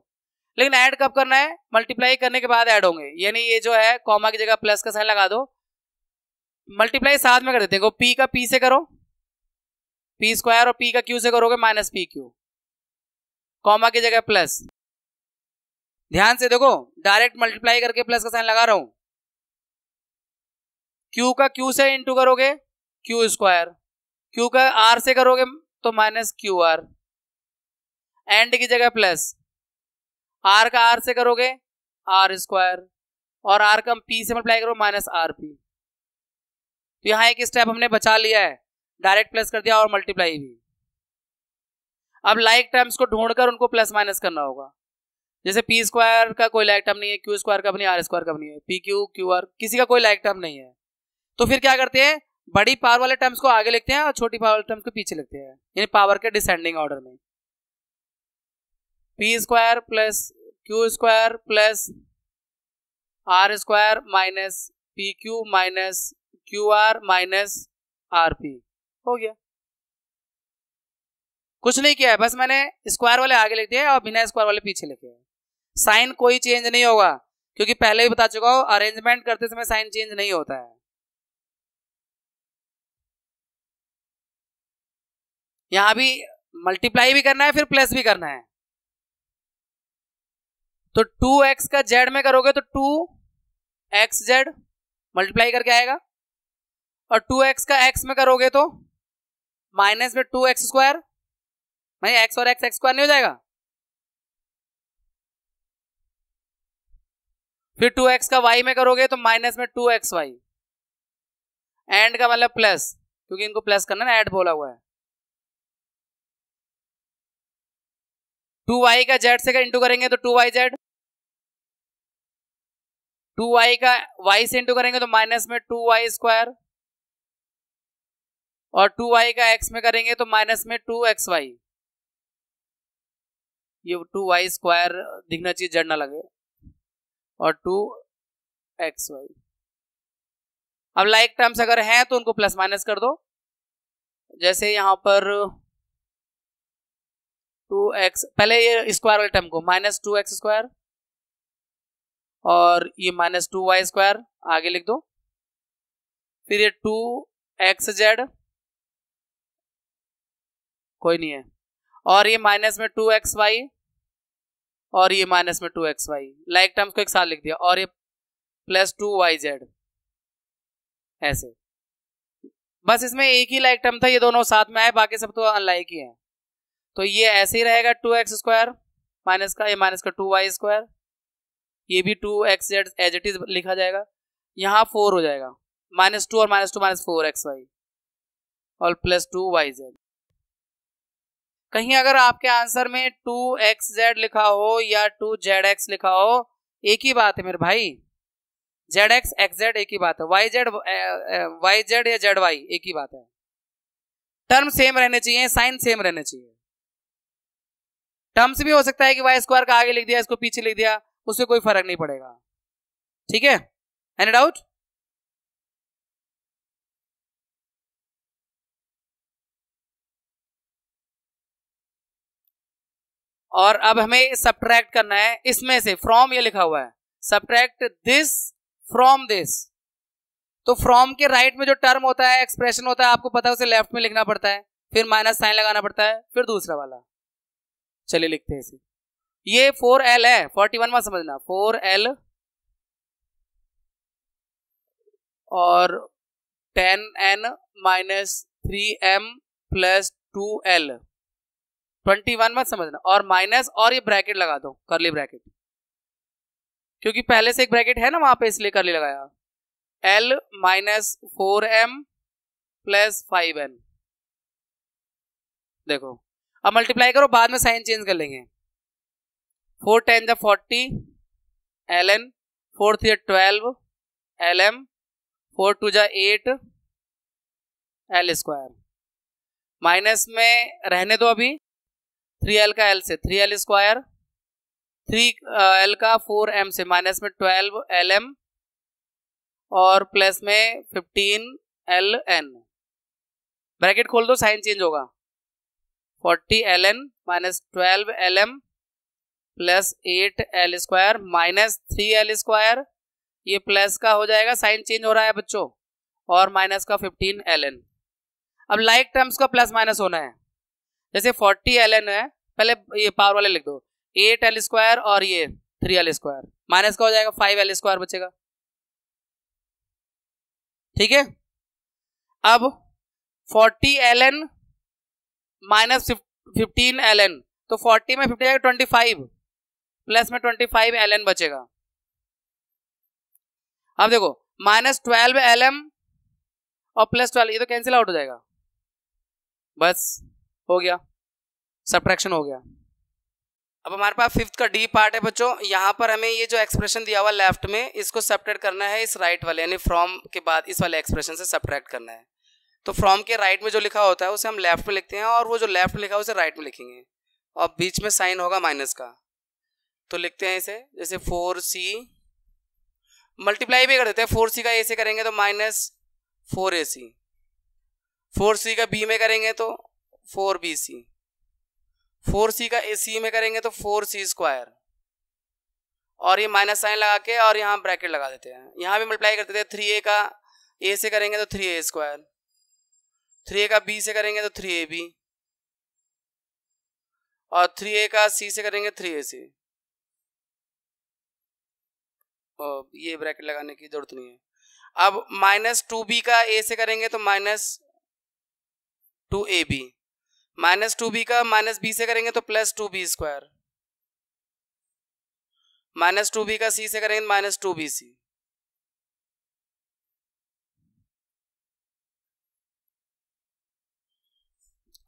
लेकिन ऐड कब करना है, मल्टीप्लाई करने के बाद ऐड होंगे, यानी ये जो है कॉमा की जगह प्लस का साइन लगा दो, मल्टीप्लाई साथ में कर देते हैं, p का p से करो, p स्क्वायर, और p का q से करोगे -pq, कॉमा की जगह प्लस। ध्यान से देखो, डायरेक्ट मल्टीप्लाई करके प्लस का साइन लगा रहा हूं, q का q से इंटू करोगे q स्क्वायर, q का r से करोगे तो -qr, एंड की जगह प्लस, r का r से करोगे r स्क्वायर, और r का p से मल्टीप्लाई करो -rp। तो यहां एक स्टेप हमने बचा लिया है, डायरेक्ट प्लस कर दिया और मल्टीप्लाई भी। अब लाइक टर्म्स को ढूंढकर उनको प्लस माइनस करना होगा, जैसे p स्क्वायर का कोई लाइक टर्म नहीं है, q स्क्वायर का भी नहीं, r स्क्वायर का भी नहीं है, pq qr किसी का कोई लाइक टर्म नहीं है, तो फिर क्या करते हैं, बड़ी पावर वाले टर्म्स को आगे लिखते हैं और छोटी पावर वाले टर्म्स को पीछे लिखते हैं, यानी पावर के डिसेंडिंग ऑर्डर में। p square plus q square plus r square minus pq minus qr minus rp, हो गया। कुछ नहीं किया है, बस मैंने स्क्वायर वाले आगे लिख दिए और बिना स्क्वायर वाले पीछे लिखे हैं। साइन कोई चेंज नहीं होगा, क्योंकि पहले भी बता चुका हूं, अरेंजमेंट करते समय साइन चेंज नहीं होता है। यहां भी मल्टीप्लाई भी करना है, फिर प्लस भी करना है, तो 2x का z में करोगे तो 2xz मल्टीप्लाई करके आएगा, और 2x का x में करोगे तो माइनस में 2x स्क्वायर, भाई x और x स्क्वायर नहीं हो जाएगा, फिर 2x का y में करोगे तो माइनस में 2xy, एंड का मतलब प्लस, क्योंकि इनको प्लस करना ना, ऐड बोला हुआ है। 2y का z से इंटू करेंगे तो 2yz, 2y का y से इंटू करेंगे तो माइनस में 2y स्क्वायर, और 2y का x में करेंगे तो माइनस में 2xy, ये 2y स्क्वायर दिखना चाहिए, जड़ ना लगे, और 2xy। अब लाइक टर्म्स अगर हैं तो उनको प्लस माइनस कर दो, जैसे यहां पर 2x, पहले ये स्क्वायर वाले टर्म को -2x स्क्वायर और ये -2y स्क्वायर आगे लिख दो, फिर ये 2xz कोई नहीं है, और ये माइनस में 2xy और ये माइनस में 2xy, लाइक टर्म्स को एक साथ लिख दिया, और ये प्लस 2yz, ऐसे। बस इसमें एक ही लाइक टर्म था, ये दोनों साथ में आए, बाकी सब तो अनलाइक ही है, तो ये ऐसे ही रहेगा 2x स्क्वायर माइनस का, ये माइनस का 2y स्क्वायर, ये भी 2xz एज इट इज लिखा जाएगा, यहाँ 4 हो जाएगा, -2 और -2 -4xy और प्लस 2yz। कहीं अगर आपके आंसर में 2xz लिखा हो या 2zx लिखा हो, एक ही बात है मेरे भाई, zx xz एक ही बात है, yz या zy एक ही बात है। टर्म सेम रहने चाहिए, साइन सेम रहने चाहिए। टर्म्स भी हो सकता है कि वाई स्क्वायर का आगे लिख दिया, इसको पीछे लिख दिया, उससे कोई फर्क नहीं पड़ेगा। ठीक है, एनी डाउट? और अब हमें सब्ट्रैक्ट करना है इसमें से, फ्रॉम ये लिखा हुआ है, सब्ट्रैक्ट दिस फ्रॉम दिस। तो फ्रॉम के राइट में जो टर्म होता है, एक्सप्रेशन होता है, आपको पता है उसे लेफ्ट में लिखना पड़ता है, फिर माइनस साइन लगाना पड़ता है, फिर दूसरा वाला। चलिए लिखते हैं इसे। ये 4l है, 41 मत समझना, 4l और 10n minus 3m plus 2l, 21 मत समझना, और माइनस, और ये ब्रैकेट लगा दो, करली ब्रैकेट, क्योंकि पहले से एक ब्रैकेट है ना वहां पे, इसलिए करली लगाया। l minus 4m plus 5n। देखो अब मल्टीप्लाई करो, बाद में साइन चेंज कर लेंगे। 4 10 40 ln, 4 3 12 lm, 4 2 8 l square. Minus में रहने दो अभी, 3l का l से 3l स्क्वायर, 3l का 4m से माइनस में 12 lm और प्लस में 15 ln। ब्रैकेट खोल दो, साइन चेंज होगा। 40 ln minus 12 lm plus 8 l square minus 3l square, ये प्लस का हो जाएगा, साइन चेंज हो रहा है बच्चों, और माइनस का 15 ln। अब लाइक टर्म्स का प्लस माइनस होना है। जैसे 40 ln है, पहले ये पावर वाले लिख दो, 8l स्क्वायर और ये 3l स्क्वायर, माइनस का हो जाएगा 5l स्क्वायर बचेगा। ठीक है, अब 40 ln माइनस 15 ln, तो 40 में 50 जाएगा 25, प्लस में 25 ln बचेगा। अब देखो माइनस 12 lm और प्लस 12, ये तो कैंसिल आउट हो जाएगा, बस हो गया, सब्ट्रैक्शन हो गया। अब हमारे पास फिफ्थ का डी पार्ट है बच्चों। यहाँ पर हमें ये जो एक्सप्रेशन दिया हुआ लेफ्ट में, इसको सब्ट्रैक्ट करना है इस राइट वाले, यानी फ्रॉम के बाद इस वाले एक्सप्रेशन से सब्ट्रैक्ट करना है। तो फ्रॉम के राइट में जो लिखा होता है उसे हम लेफ्ट में लिखते हैं, और वो जो लेफ्ट में लिखा है उसे राइट में लिखेंगे, और बीच में साइन होगा माइनस का। तो लिखते हैं इसे, जैसे 4c, मल्टीप्लाई भी कर देते हैं, 4c का a से करेंगे तो माइनस 4ac, 4c का b में करेंगे तो 4bc, 4c का ac में करेंगे तो 4c स्क्वायर, और ये माइनस साइन लगा के और यहाँ ब्रैकेट लगा देते हैं। यहाँ भी मल्टीप्लाई कर देते हैं, 3a का a से करेंगे तो 3a स्क्वायर, 3a का b से करेंगे तो 3ab, और 3a का c से करेंगे 3ac। ये ब्रैकेट लगाने की जरूरत नहीं है। अब माइनस 2b का a से करेंगे तो माइनस 2ab, माइनस 2b का माइनस b से करेंगे तो plus 2b square, minus 2b का c से करेंगे तो माइनस 2bc।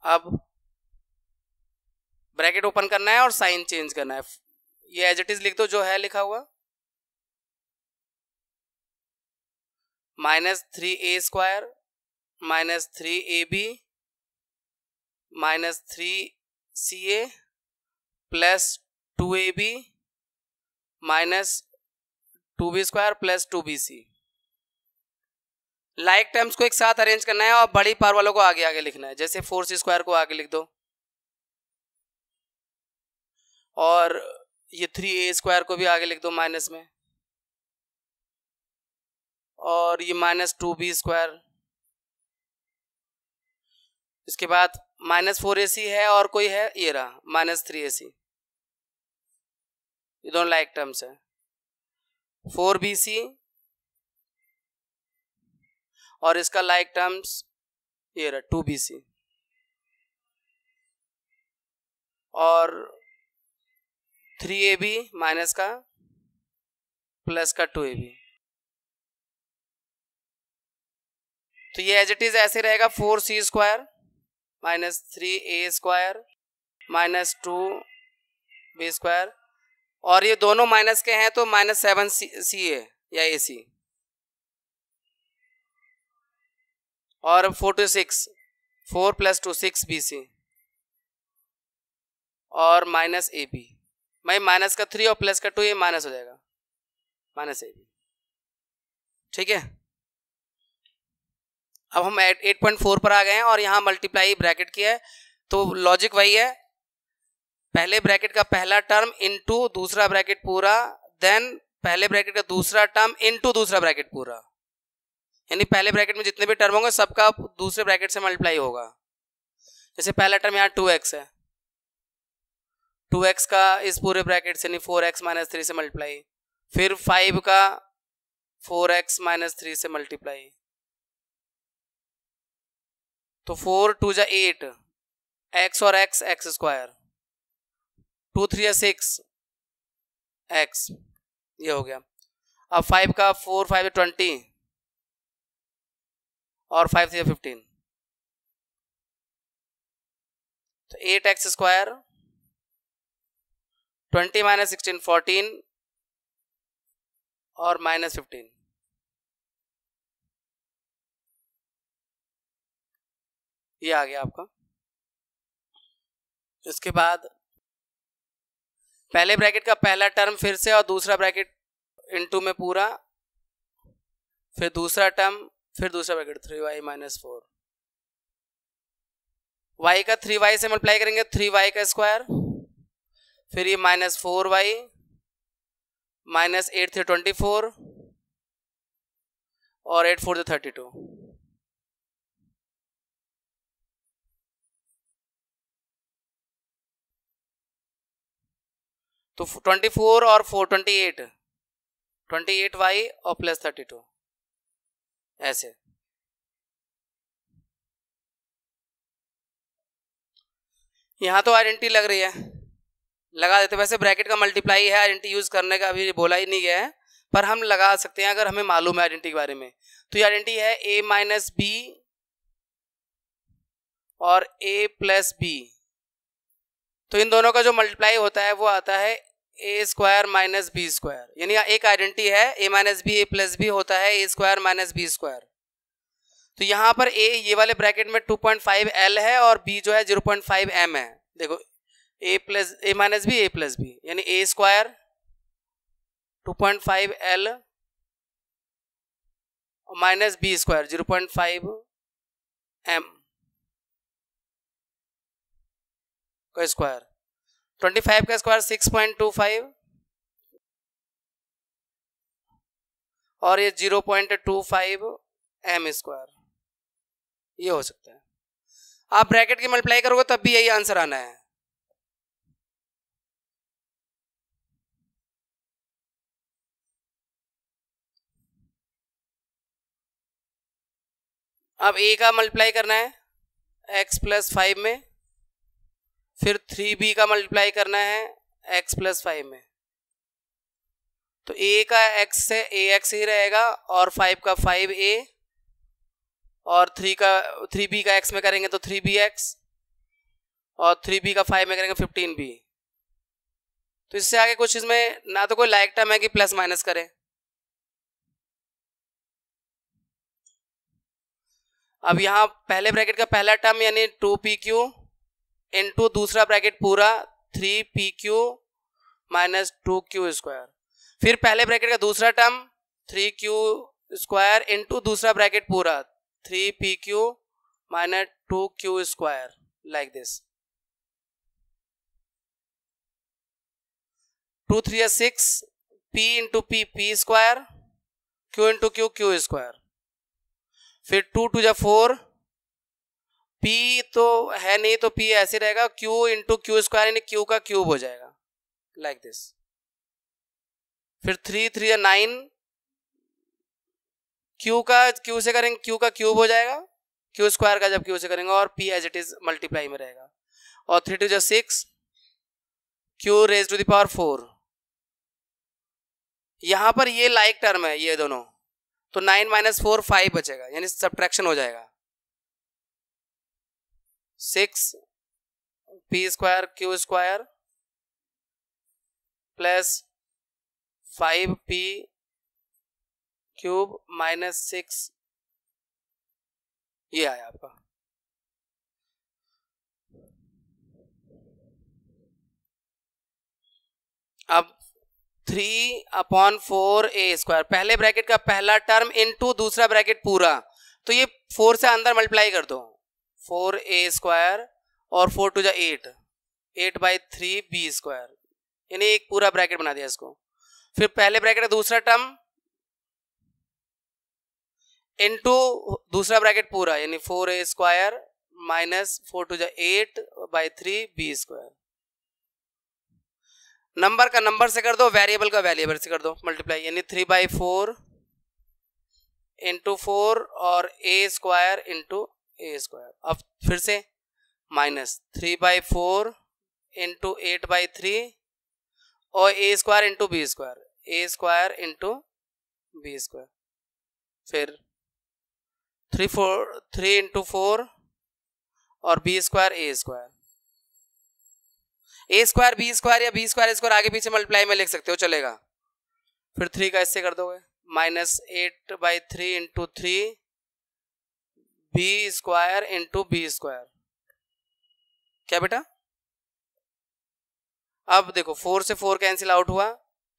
अब ब्रैकेट ओपन करना है और साइन चेंज करना है, ये एज इट इज लिख दो जो है लिखा हुआ, minus 3a square minus 3ab minus 3ca plus 2ab minus 2b square plus 2bc। Like terms को एक साथ अरेंज करना है और बड़ी पावर वालों को आगे आगे लिखना है, जैसे 4c स्क्वायर को आगे लिख दो, और ये 3a स्क्वायर को भी आगे लिख दो माइनस में, और ये माइनस 2b स्क्वायर। इसके बाद माइनस 4ac है और कोई है, ये रहा माइनस 3ac, ये दोनों लाइक टर्म्स है। 4bc और इसका लाइक टर्म्स ये रहा 2bc, और 3ab माइनस का प्लस का 2ab। तो ये एज इट इज ऐसे रहेगा, 4c square minus 3a square minus 2b², और ये दोनों माइनस के हैं तो -7c है या ac, और 4 to 6, 4 + 2 6bc, और -ab। भाई माइनस का 3 और प्लस का 2 ये माइनस हो जाएगा, -ab। ठीक है, अब हम 8.4 पर आ गए हैं और यहाँ मल्टीप्लाई ब्रैकेट किया है, तो लॉजिक वही है, पहले ब्रैकेट का पहला टर्म इनटू दूसरा ब्रैकेट पूरा, देन पहले ब्रैकेट का दूसरा टर्म इनटू दूसरा ब्रैकेट पूरा, यानी पहले ब्रैकेट में जितने भी टर्म होंगे सबका दूसरे ब्रैकेट से मल्टीप्लाई होगा। जैसे पहला टर्म यहाँ 2x है, 2x का इस पूरे ब्रैकेट से, नहीं 4x - 3 से मल्टीप्लाई, फिर 5 का 4x - 3 से मल्टीप्लाई, तो 4 2 जा 8, x और x x², 2 3 या 6 x, ये हो गया। अब 5 का 4 5 20, और 5 3 15, तो 8x², 20 - 16 14, और -15। ये आ गया आपका। इसके बाद पहले ब्रैकेट का पहला टर्म फिर से, और दूसरा ब्रैकेट इनटू में पूरा, फिर दूसरा टर्म, फिर दूसरा ब्रैकेट 3y - 4, y का 3y से मल्टीप्लाई करेंगे 3y का स्क्वायर, फिर ये -4y, -8 × 24, और 8 4 32, तो 24 और 4 28, 28y और +32, ऐसे। यहाँ तो आइडेंटिटी लग रही है, लगा देते। वैसे ब्रैकेट का मल्टीप्लाई है, आइडेंटिटी यूज करने का अभी बोला ही नहीं गया है, पर हम लगा सकते हैं अगर हमें मालूम है आइडेंटिटी के बारे में। तो ये आइडेंटिटी है a - b और a + b, तो इन दोनों का जो मल्टीप्लाई होता है वो आता है a² - b², यानी एक आइडेंटिटी है a - b, a + b होता है a² - b²। तो यहाँ पर a ये वाले ब्रैकेट में 2.5l है और b जो है 0.5m है। देखो a - b, a + b, यानी a² 2.5l - b² 0.5m का स्क्वायर, 25 का स्क्वायर 6.25, और ये 0.25m², ये हो सकता है। आप ब्रैकेट की मल्टीप्लाई करोगे तब भी यही आंसर आना है। अब a का मल्टीप्लाई करना है x + 5 में, फिर 3b का मल्टीप्लाई करना है x + 5 में, तो a का x से ax ही रहेगा, और 5 का 5a, और 3b का x में करेंगे तो 3bx, और 3b का 5 में करेंगे 15b। तो इससे आगे कुछ इसमें ना तो कोई लाइक टर्म है कि प्लस माइनस करें। अब यहाँ पहले ब्रैकेट का पहला टर्म यानी 2pq इनटू दूसरा ब्रैकेट पूरा 3pq - 2q², फिर पहले ब्रैकेट का दूसरा टर्म 3q² इनटू दूसरा ब्रैकेट पूरा 3pq - 2q², like this. 2 3 6, p × p p², q × q q², फिर 2 2 जा 4, p तो है नहीं तो p ऐसे रहेगा, q × q² यानी q का क्यूब हो जाएगा, लाइक दिस। फिर 3 3 या 9, q से करेंगे q का क्यूब हो जाएगा, q² का जब q से करेंगे, और p as it is multiply में रहेगा, और 3 2 जा 6, q⁻⁴। यहां पर ये लाइक टर्म है ये दोनों, तो 9 - 4 5 बचेगा, यानी सब्ट्रैक्शन हो जाएगा। 6 P square Q square plus 5p cube minus 6, ये आया आपका। अब 3/4a², पहले ब्रैकेट का पहला टर्म इनटू दूसरा ब्रैकेट पूरा, तो ये 4 से अंदर मल्टीप्लाई कर दो, 4a² और 4 टू जा 8, 8/3b², यानी एक पूरा ब्रैकेट बना दिया इसको। फिर पहले ब्रैकेट का दूसरा टर्म इनटू दूसरा ब्रैकेट पूरा, यानी 4a² माइनस 4 टू जा 8/3b²। नंबर का नंबर से कर दो, वेरिएबल का वेरिएबल से कर दो मल्टीप्लाई, यानी 3/4 इंटू 4 और a² इंटू a²। अब फिर से माइनस 3/4 इंटू 8/3 और a² into b², a² into b²। फिर 3 इंटू 4 और b² a², a² b² या b² आगे पीछे मल्टीप्लाई में लिख सकते हो, चलेगा। फिर 3 का इससे कर दोगे, minus 8/3 into 3 b² into b²। क्या बेटा? अब देखो 4 से 4 कैंसिल आउट हुआ,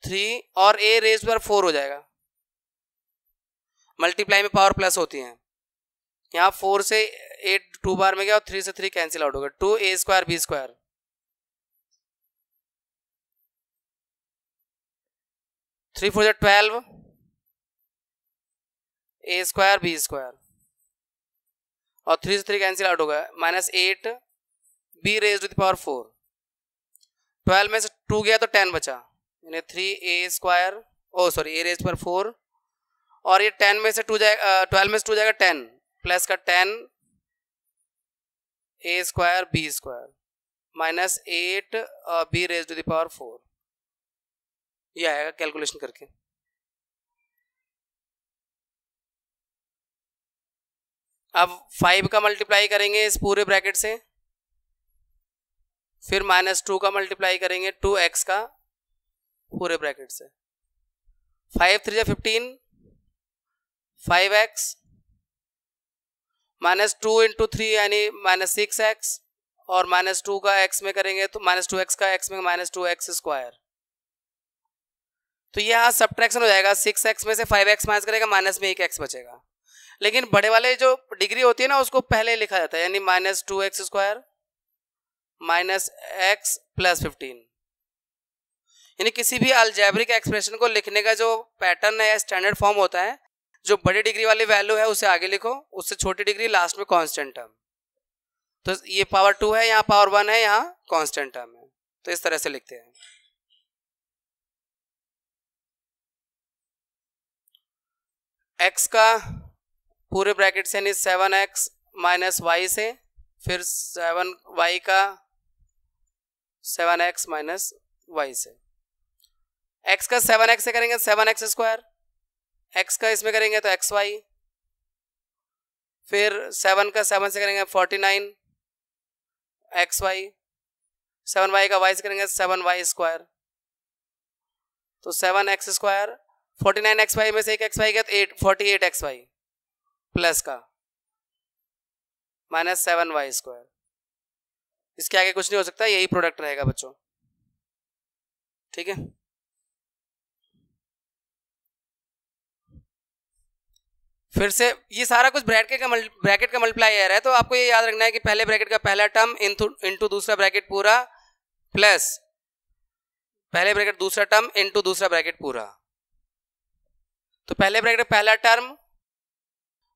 3 और a रेज़ पर 4 हो जाएगा, मल्टीप्लाई में पावर प्लस होती है। यहाँ 4 से 8 2 बार में गया और 3 से 3 कैंसिल आउट होगा, 2a² b²। 3 4 जा 12, a² b² और 3 से 3 कैंसिल आउट होगा, minus 8 b raise to the power 4। 12 में से 2 गया तो 10 बचा, यानी 3a², O sorry a rays पर 4, और ये 10 में से 2 जाएगा, 12 में से 2 जाएगा 10, प्लस का 10 a² b² minus 8 b raise to the power 4, ये आएगा कैलकुलेशन करके। अब 5 का मल्टीप्लाई करेंगे इस पूरे ब्रैकेट से, फिर माइनस 2 का मल्टीप्लाई करेंगे 2x का पूरे ब्रैकेट से। 5 3 जा 15, 5x माइनस 2 इंटू 3 यानी माइनस 6x, और माइनस 2 का x में करेंगे तो माइनस 2x का x में माइनस 2x²। तो यहाँ सब्ट्रैक्शन हो जाएगा, 6x में से 5x माइनस करेगा, माइनस में 1x बचेगा। लेकिन बड़े वाले जो डिग्री होती है ना उसको पहले लिखा जाता है, यानी minus 2x² minus x plus 15। यानी किसी भी अलजेब्रिक एक्सप्रेशन को लिखने का जो पैटर्न है या स्टैंडर्ड फॉर्म होता है, जो बड़ी डिग्री वाली वैल्यू है उसे आगे लिखो, उससे छोटी डिग्री लास्ट में कांस्टेंट टर्म। तो ये पावर 2 है, यहाँ पावर 1 है, यहाँ कांस्टेंट टर्म है, तो इस तरह से लिखते हैं। x का पूरे ब्रैकेट से यानी 7x माइनस y से, फिर 7y का 7x माइनस y से। x का 7x से करेंगे 7x², x का इसमें करेंगे तो xy, फिर 7 का 7 से करेंगे 49 xy, 7y का y से करेंगे 7y², तो 7x², 49xy में से एक xy गया तो 48xy प्लस का माइनस 7y²। इसके आगे कुछ नहीं हो सकता, यही प्रोडक्ट रहेगा बच्चों, ठीक है। फिर से ये सारा कुछ ब्रैकेट का मल्टीप्लाई आ रहा है, तो आपको ये याद रखना है कि पहले ब्रैकेट का पहला टर्म इनटू दूसरा ब्रैकेट पूरा, प्लस पहले ब्रैकेट दूसरा टर्म इनटू दूसरा ब्रैकेट पूरा। तो पहले ब्रैकेट पहला टर्म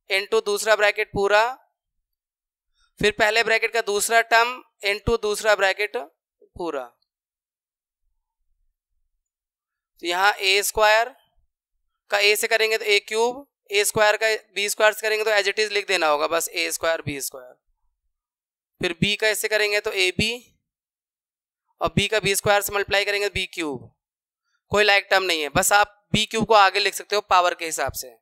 इनटू दूसरा ब्रैकेट पूरा, फिर पहले ब्रैकेट का दूसरा टर्म इनटू दूसरा ब्रैकेट पूरा। तो यहाँ a² का a से करेंगे तो a³, a² का b² से करेंगे तो एज इट इज लिख देना होगा बस, a² b²। फिर b का इससे करेंगे तो ab, और b का b² से मल्टीप्लाई करेंगे तो b³। कोई लाइक टर्म नहीं है, बस आप b³ को आगे लिख सकते हो पावर के हिसाब से।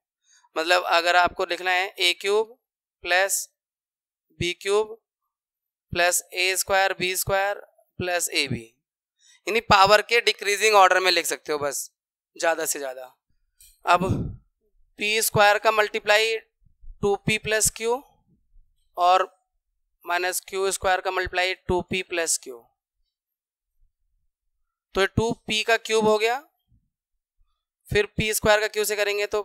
मतलब अगर आपको लिखना है a³ plus b³ plus A square B square plus A B, यानी पावर के डिक्रीजिंग ऑर्डर में लिख सकते हो बस, ज़्यादा से ज़्यादा। अब पी स्क्वायर का मल्टीप्लाई 2p प्लस क्यू और माइनस क्यू स्क्वायर का मल्टीप्लाई 2p प्लस क्यू, तो ये 2p का क्यूब हो गया। फिर p स्क्वायर का क्यू से करेंगे तो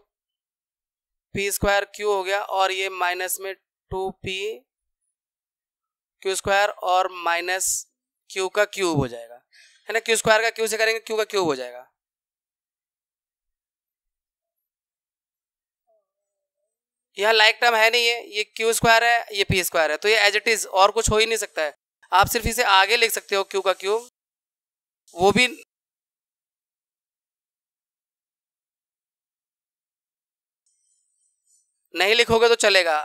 p स्क्वायर क्यू हो गया, और ये माइनस में 2p क्यू स्क्वायर और माइनस क्यू का क्यूब हो जाएगा, है ना। क्यू स्क्वायर का क्यू से करेंगे क्यू का क्यूब हो जाएगा। यहाँ लाइक टर्म है नहीं है, ये क्यू स्क्वायर है ये पी स्क्वायर है, तो ये एज इट इज और कुछ हो ही नहीं सकता है। आप सिर्फ इसे आगे लिख सकते हो क्यू का क्यूब, वो भी नहीं लिखोगे तो चलेगा,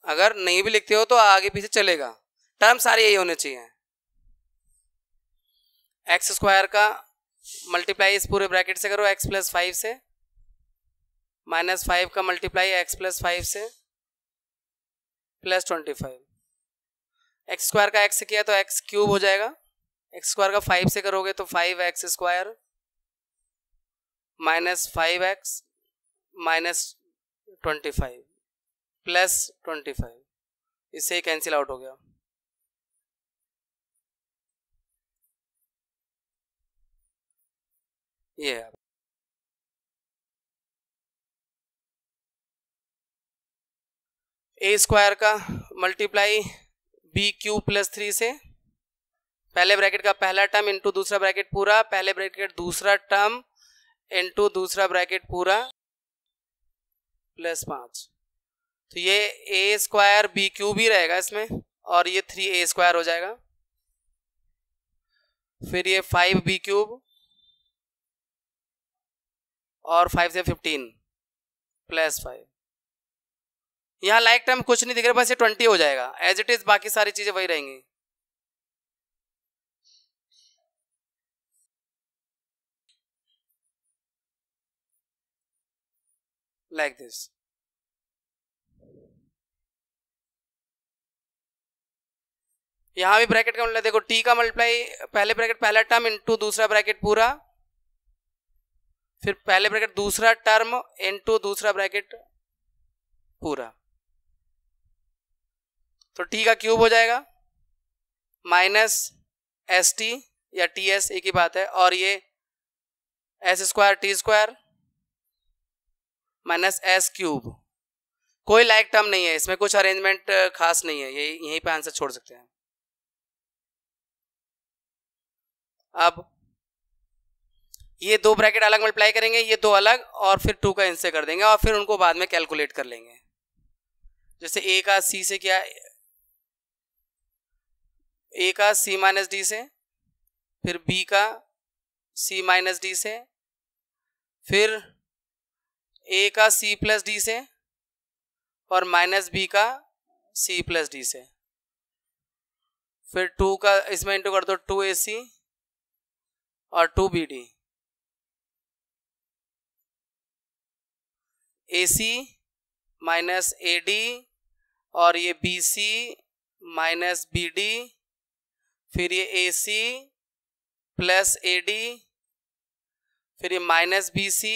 अगर नहीं भी लिखते हो तो आगे पीछे चलेगा, टर्म सारे यही होने चाहिए। एक्स स्क्वायर का मल्टीप्लाई इस पूरे ब्रैकेट से करो एक्स प्लस 5 से, माइनस 5 का मल्टीप्लाई एक्स प्लस 5 से प्लस 25। एक्स स्क्वायर का एक्स से किया तो एक्स क्यूब हो जाएगा, एक्स स्क्वायर का 5 से करोगे तो 5x square minus 5x minus 25 plus 25, इससे कैंसिल आउट हो गया। ये है ए स्क्वायर का मल्टीप्लाई बी क्यू प्लस 3 से, पहले ब्रैकेट का पहला टर्म इंटू दूसरा ब्रैकेट पूरा, पहले ब्रैकेट दूसरा टर्म इंटू दूसरा ब्रैकेट पूरा प्लस 5, तो ये ए स्क्वायर बी क्यूब ही रहेगा इसमें, और ये 3a स्क्वायर हो जाएगा। फिर ये 5b क्यूब और 5 से 15 प्लस 5, यहाँ लाइक टर्म कुछ नहीं दिख रहा, बस ये 20 हो जाएगा एज इट इज, बाकी सारी चीजें वही रहेंगी। Like this. यहां भी ब्रैकेट का मतलब देखो, टी का मल्टीप्लाई पहले ब्रैकेट पहला टर्म इंटू दूसरा ब्रैकेट पूरा, फिर पहले ब्रैकेट दूसरा टर्म इंटू दूसरा ब्रैकेट पूरा, तो टी का क्यूब हो जाएगा माइनस एस टी या टी एस एक ही बात है, और ये S square T square minus S cube. कोई लाइक टर्म नहीं है इसमें, कुछ अरेंजमेंट खास नहीं है, यहीं पे आंसर छोड़ सकते हैं। अब ये दो ब्रैकेट अलग मल्टीप्लाई करेंगे, ये दो अलग, और फिर 2 का इनसे कर देंगे, और फिर उनको बाद में कैलकुलेट कर लेंगे। जैसे ए का सी से किया, ए का सी माइनस डी से, फिर बी का सी माइनस डी से, फिर ए का सी प्लस डी से, और माइनस बी का सी प्लस डी से, फिर 2 का इसमें इंटू कर दो 2ac और 2bd, AC माइनस AD और ये BC माइनस BD, फिर ये AC प्लस AD, फिर ये minus BC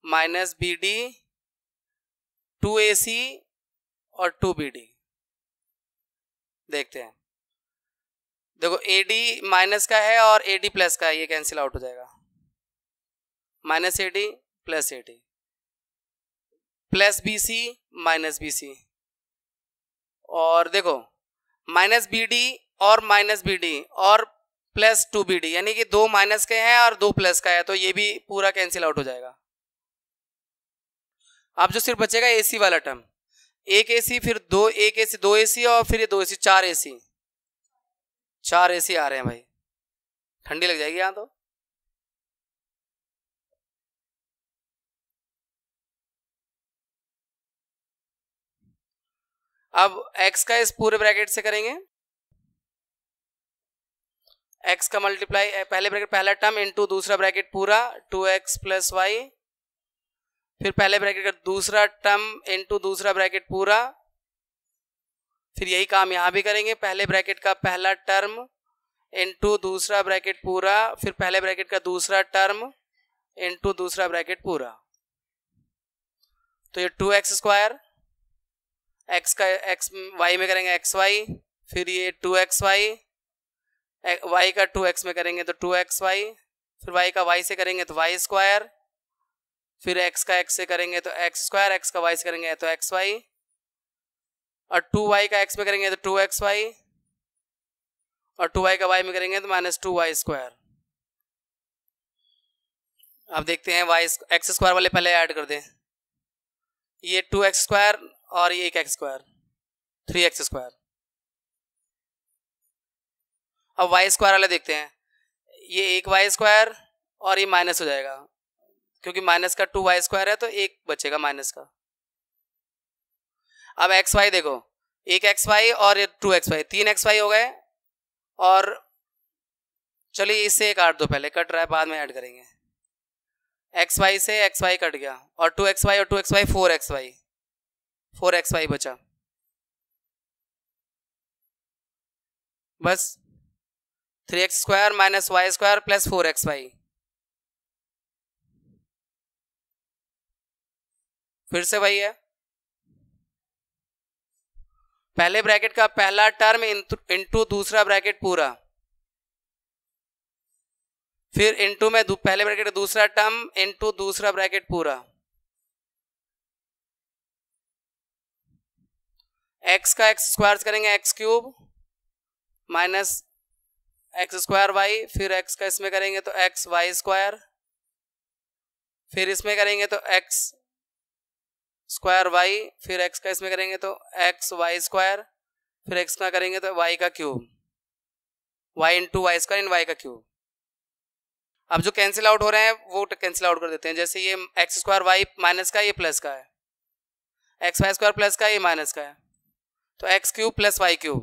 minus BD, 2AC और 2BD। देखते हैं, देखो AD माइनस का है और AD प्लस का है, ये कैंसिल आउट हो जाएगा, minus AD plus AD plus BC minus BC, और देखो माइनस BD और माइनस BD और प्लस 2BD, यानी कि 2 माइनस के हैं और 2 प्लस का है, तो ये भी पूरा कैंसिल आउट हो जाएगा। अब जो सिर्फ बचेगा AC वाला टर्म, एक AC फिर एक AC 2 AC और फिर ये 2 AC 4 AC, 4 AC आ रहे हैं भाई, ठंडी लग जाएगी यहाँ तो। अब x का इस पूरे ब्रैकेट से करेंगे, x का मल्टीप्लाई पहले ब्रैकेट पहला टर्म इंटू दूसरा ब्रैकेट पूरा 2x प्लस वाई, फिर पहले ब्रैकेट का दूसरा टर्म इंटू दूसरा ब्रैकेट पूरा, फिर यही काम यहाँ भी करेंगे, पहले ब्रैकेट का पहला टर्म इनटू दूसरा ब्रैकेट पूरा, फिर पहले ब्रैकेट का दूसरा टर्म इनटू दूसरा ब्रैकेट पूरा। तो ये 2x², x का x y में करेंगे xy, फिर ये 2xy, y का 2x में करेंगे तो 2xy, फिर y का y से करेंगे तो y², फिर x का x से करेंगे तो x², x का y से करेंगे तो xy, और 2y का x में करेंगे तो 2xy, और 2y का y में करेंगे तो -2y²। अब देखते हैं x² वाले पहले ऐड कर दें, ये 2x² और ये एक x², 3x²। अब y² वाले देखते हैं, ये एक y² और ये माइनस हो जाएगा, क्योंकि माइनस का 2y² है तो एक बचेगा माइनस का। अब xy देखो, एक xy और ये 2xy, 3xy हो गए, और चलिए इससे काट दो, पहले कट रहा है बाद में ऐड करेंगे। xy से xy कट गया, और 2xy और 2xy 4xy बचा, बस 3x² - y² + 4xy। फिर से वही है, पहले ब्रैकेट का पहला टर्म इनटू दूसरा ब्रैकेट पूरा, फिर इनटू में पहले ब्रैकेट का दूसरा टर्म इनटू दूसरा ब्रैकेट पूरा। x का x² करेंगे x³ माइनस x²y, फिर x का इसमें करेंगे तो xy², फिर इसमें करेंगे तो x²y, फिर x का इसमें करेंगे तो xy², फिर x का करेंगे तो y³, y इंटू y² इन y³। अब जो कैंसिल आउट हो रहे हैं वो कैंसिल आउट कर देते हैं, जैसे ये x² माइनस का, ये प्लस का है, xy² प्लस का, ये माइनस का है, तो x³ + y³।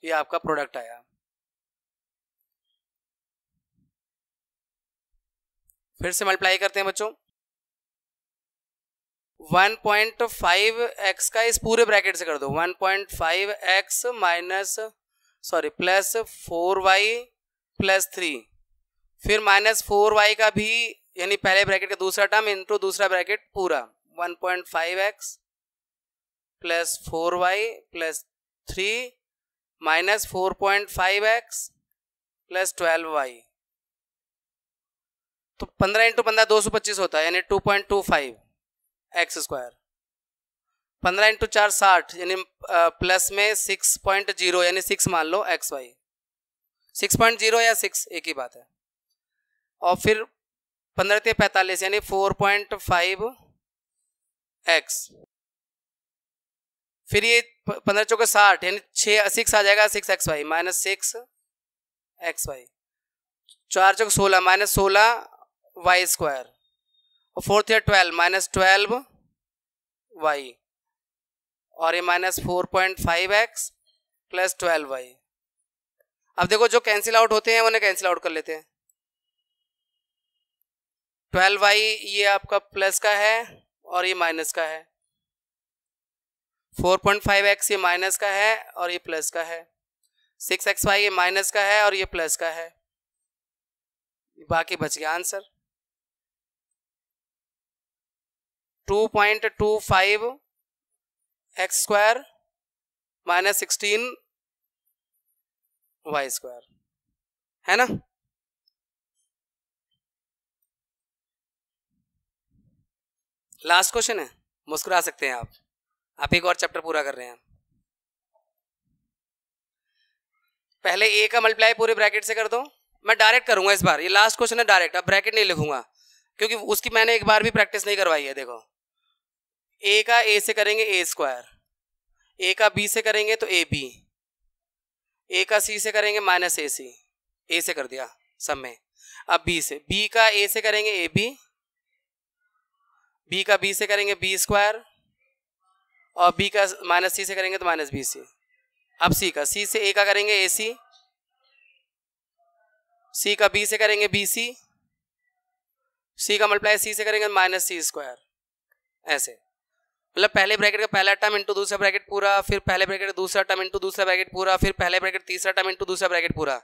ये आपका प्रोडक्ट आया। फिर से मल्टीप्लाई करते हैं बच्चों, 1.5x का इस पूरे ब्रैकेट से कर दो, 1.5x प्लस 4y + 3, फिर -4y का भी, यानी पहले ब्रैकेट का दूसरा टर्म इनटू दूसरा ब्रैकेट पूरा, 1.5x + 4y + 3 -4.5x + 12y, तो 15 × 15 225 होता है, यानी 2.25 x²। 15 × 4 60, यानी प्लस में 6.0, यानी 6 मान लो xy, 6.0 या 6 एक ही बात है, और फिर 15 × 45, यानी 4.5x, फिर ये 15 × 4 60, यानी 6 आ जाएगा, 6xy -6xy, 4 × 16 -16y², और 4 × 12 -12y, और ये -4.5x + 12y। अब देखो जो कैंसिल आउट होते हैं उन्हें कैंसिल आउट कर लेते हैं। 12y ये आपका प्लस का है और ये माइनस का है, 4.5x ये माइनस का है और ये प्लस का है, 6xy ये माइनस का है और ये प्लस का है, बाकी बच गया आंसर 2.25 x² - 16 y², है ना। लास्ट क्वेश्चन है, मुस्कुरा सकते हैं आप एक और चैप्टर पूरा कर रहे हैं। पहले a का मल्टीप्लाई पूरे ब्रैकेट से कर दो, मैं डायरेक्ट करूंगा इस बार, ये लास्ट क्वेश्चन है डायरेक्ट, अब ब्रैकेट नहीं लिखूंगा क्योंकि उसकी मैंने एक बार भी प्रैक्टिस नहीं करवाई है। देखो a का a से करेंगे a², a का b से करेंगे तो ab, a का c से करेंगे -ac, a से कर दिया सब में। अब b से, b का a से करेंगे ab, b का b से करेंगे b², और b का -c से करेंगे तो -bc। अब c का, c से a का करेंगे ac, c का b से करेंगे bc, सी का मल्टीप्लाई सी से करेंगे माइनस सी स्क्वायर, ऐसे मतलब पहले ब्रैकेट का पहला टर्म इंटू दूसरा ब्रैकेट पूरा, फिर पहले ब्रैकेट का दूसरा टर्म इंटू दूसरा ब्रैकेट पूरा, फिर पहले ब्रैकेट तीसरा टर्म इंटू दूसरा ब्रैकेट पूरा।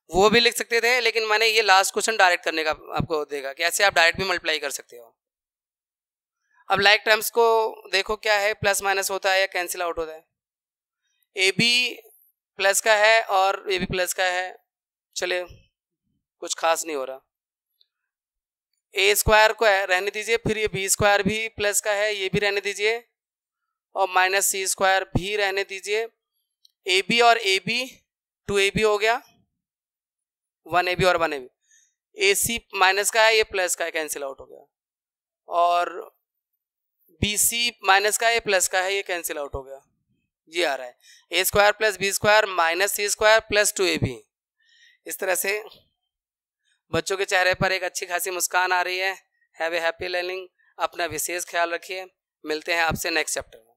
वो भी लिख सकते थे, लेकिन मैंने ये लास्ट क्वेश्चन डायरेक्ट करने का आपको देगा कि ऐसे आप डायरेक्ट भी मल्टीप्लाई कर सकते हो। अब लाइक टर्म्स को देखो क्या है, प्लस माइनस होता है या कैंसिल आउट होता है। ए बी प्लस का है और ए बी प्लस का है, चले कुछ खास नहीं हो रहा। ए स्क्वायर को रहने दीजिए, फिर ये बी स्क्वायर भी प्लस का है, ये भी रहने दीजिए, और माइनस सी स्क्वायर भी रहने दीजिए। ए बी और ए बी 2ab हो गया, 1ab और 1ab। ए सी माइनस का है, ये प्लस का है, कैंसिल आउट हो गया। और बी सी माइनस का है, ये प्लस का है, ये कैंसिल आउट हो गया। ये आ रहा है a square plus b square minus c square plus 2ab। इस तरह से बच्चों के चेहरे पर एक अच्छी खासी मुस्कान आ रही है। Have a happy learning. अपना विशेष ख्याल रखिए। मिलते हैं आपसे नेक्स्ट चैप्टर में।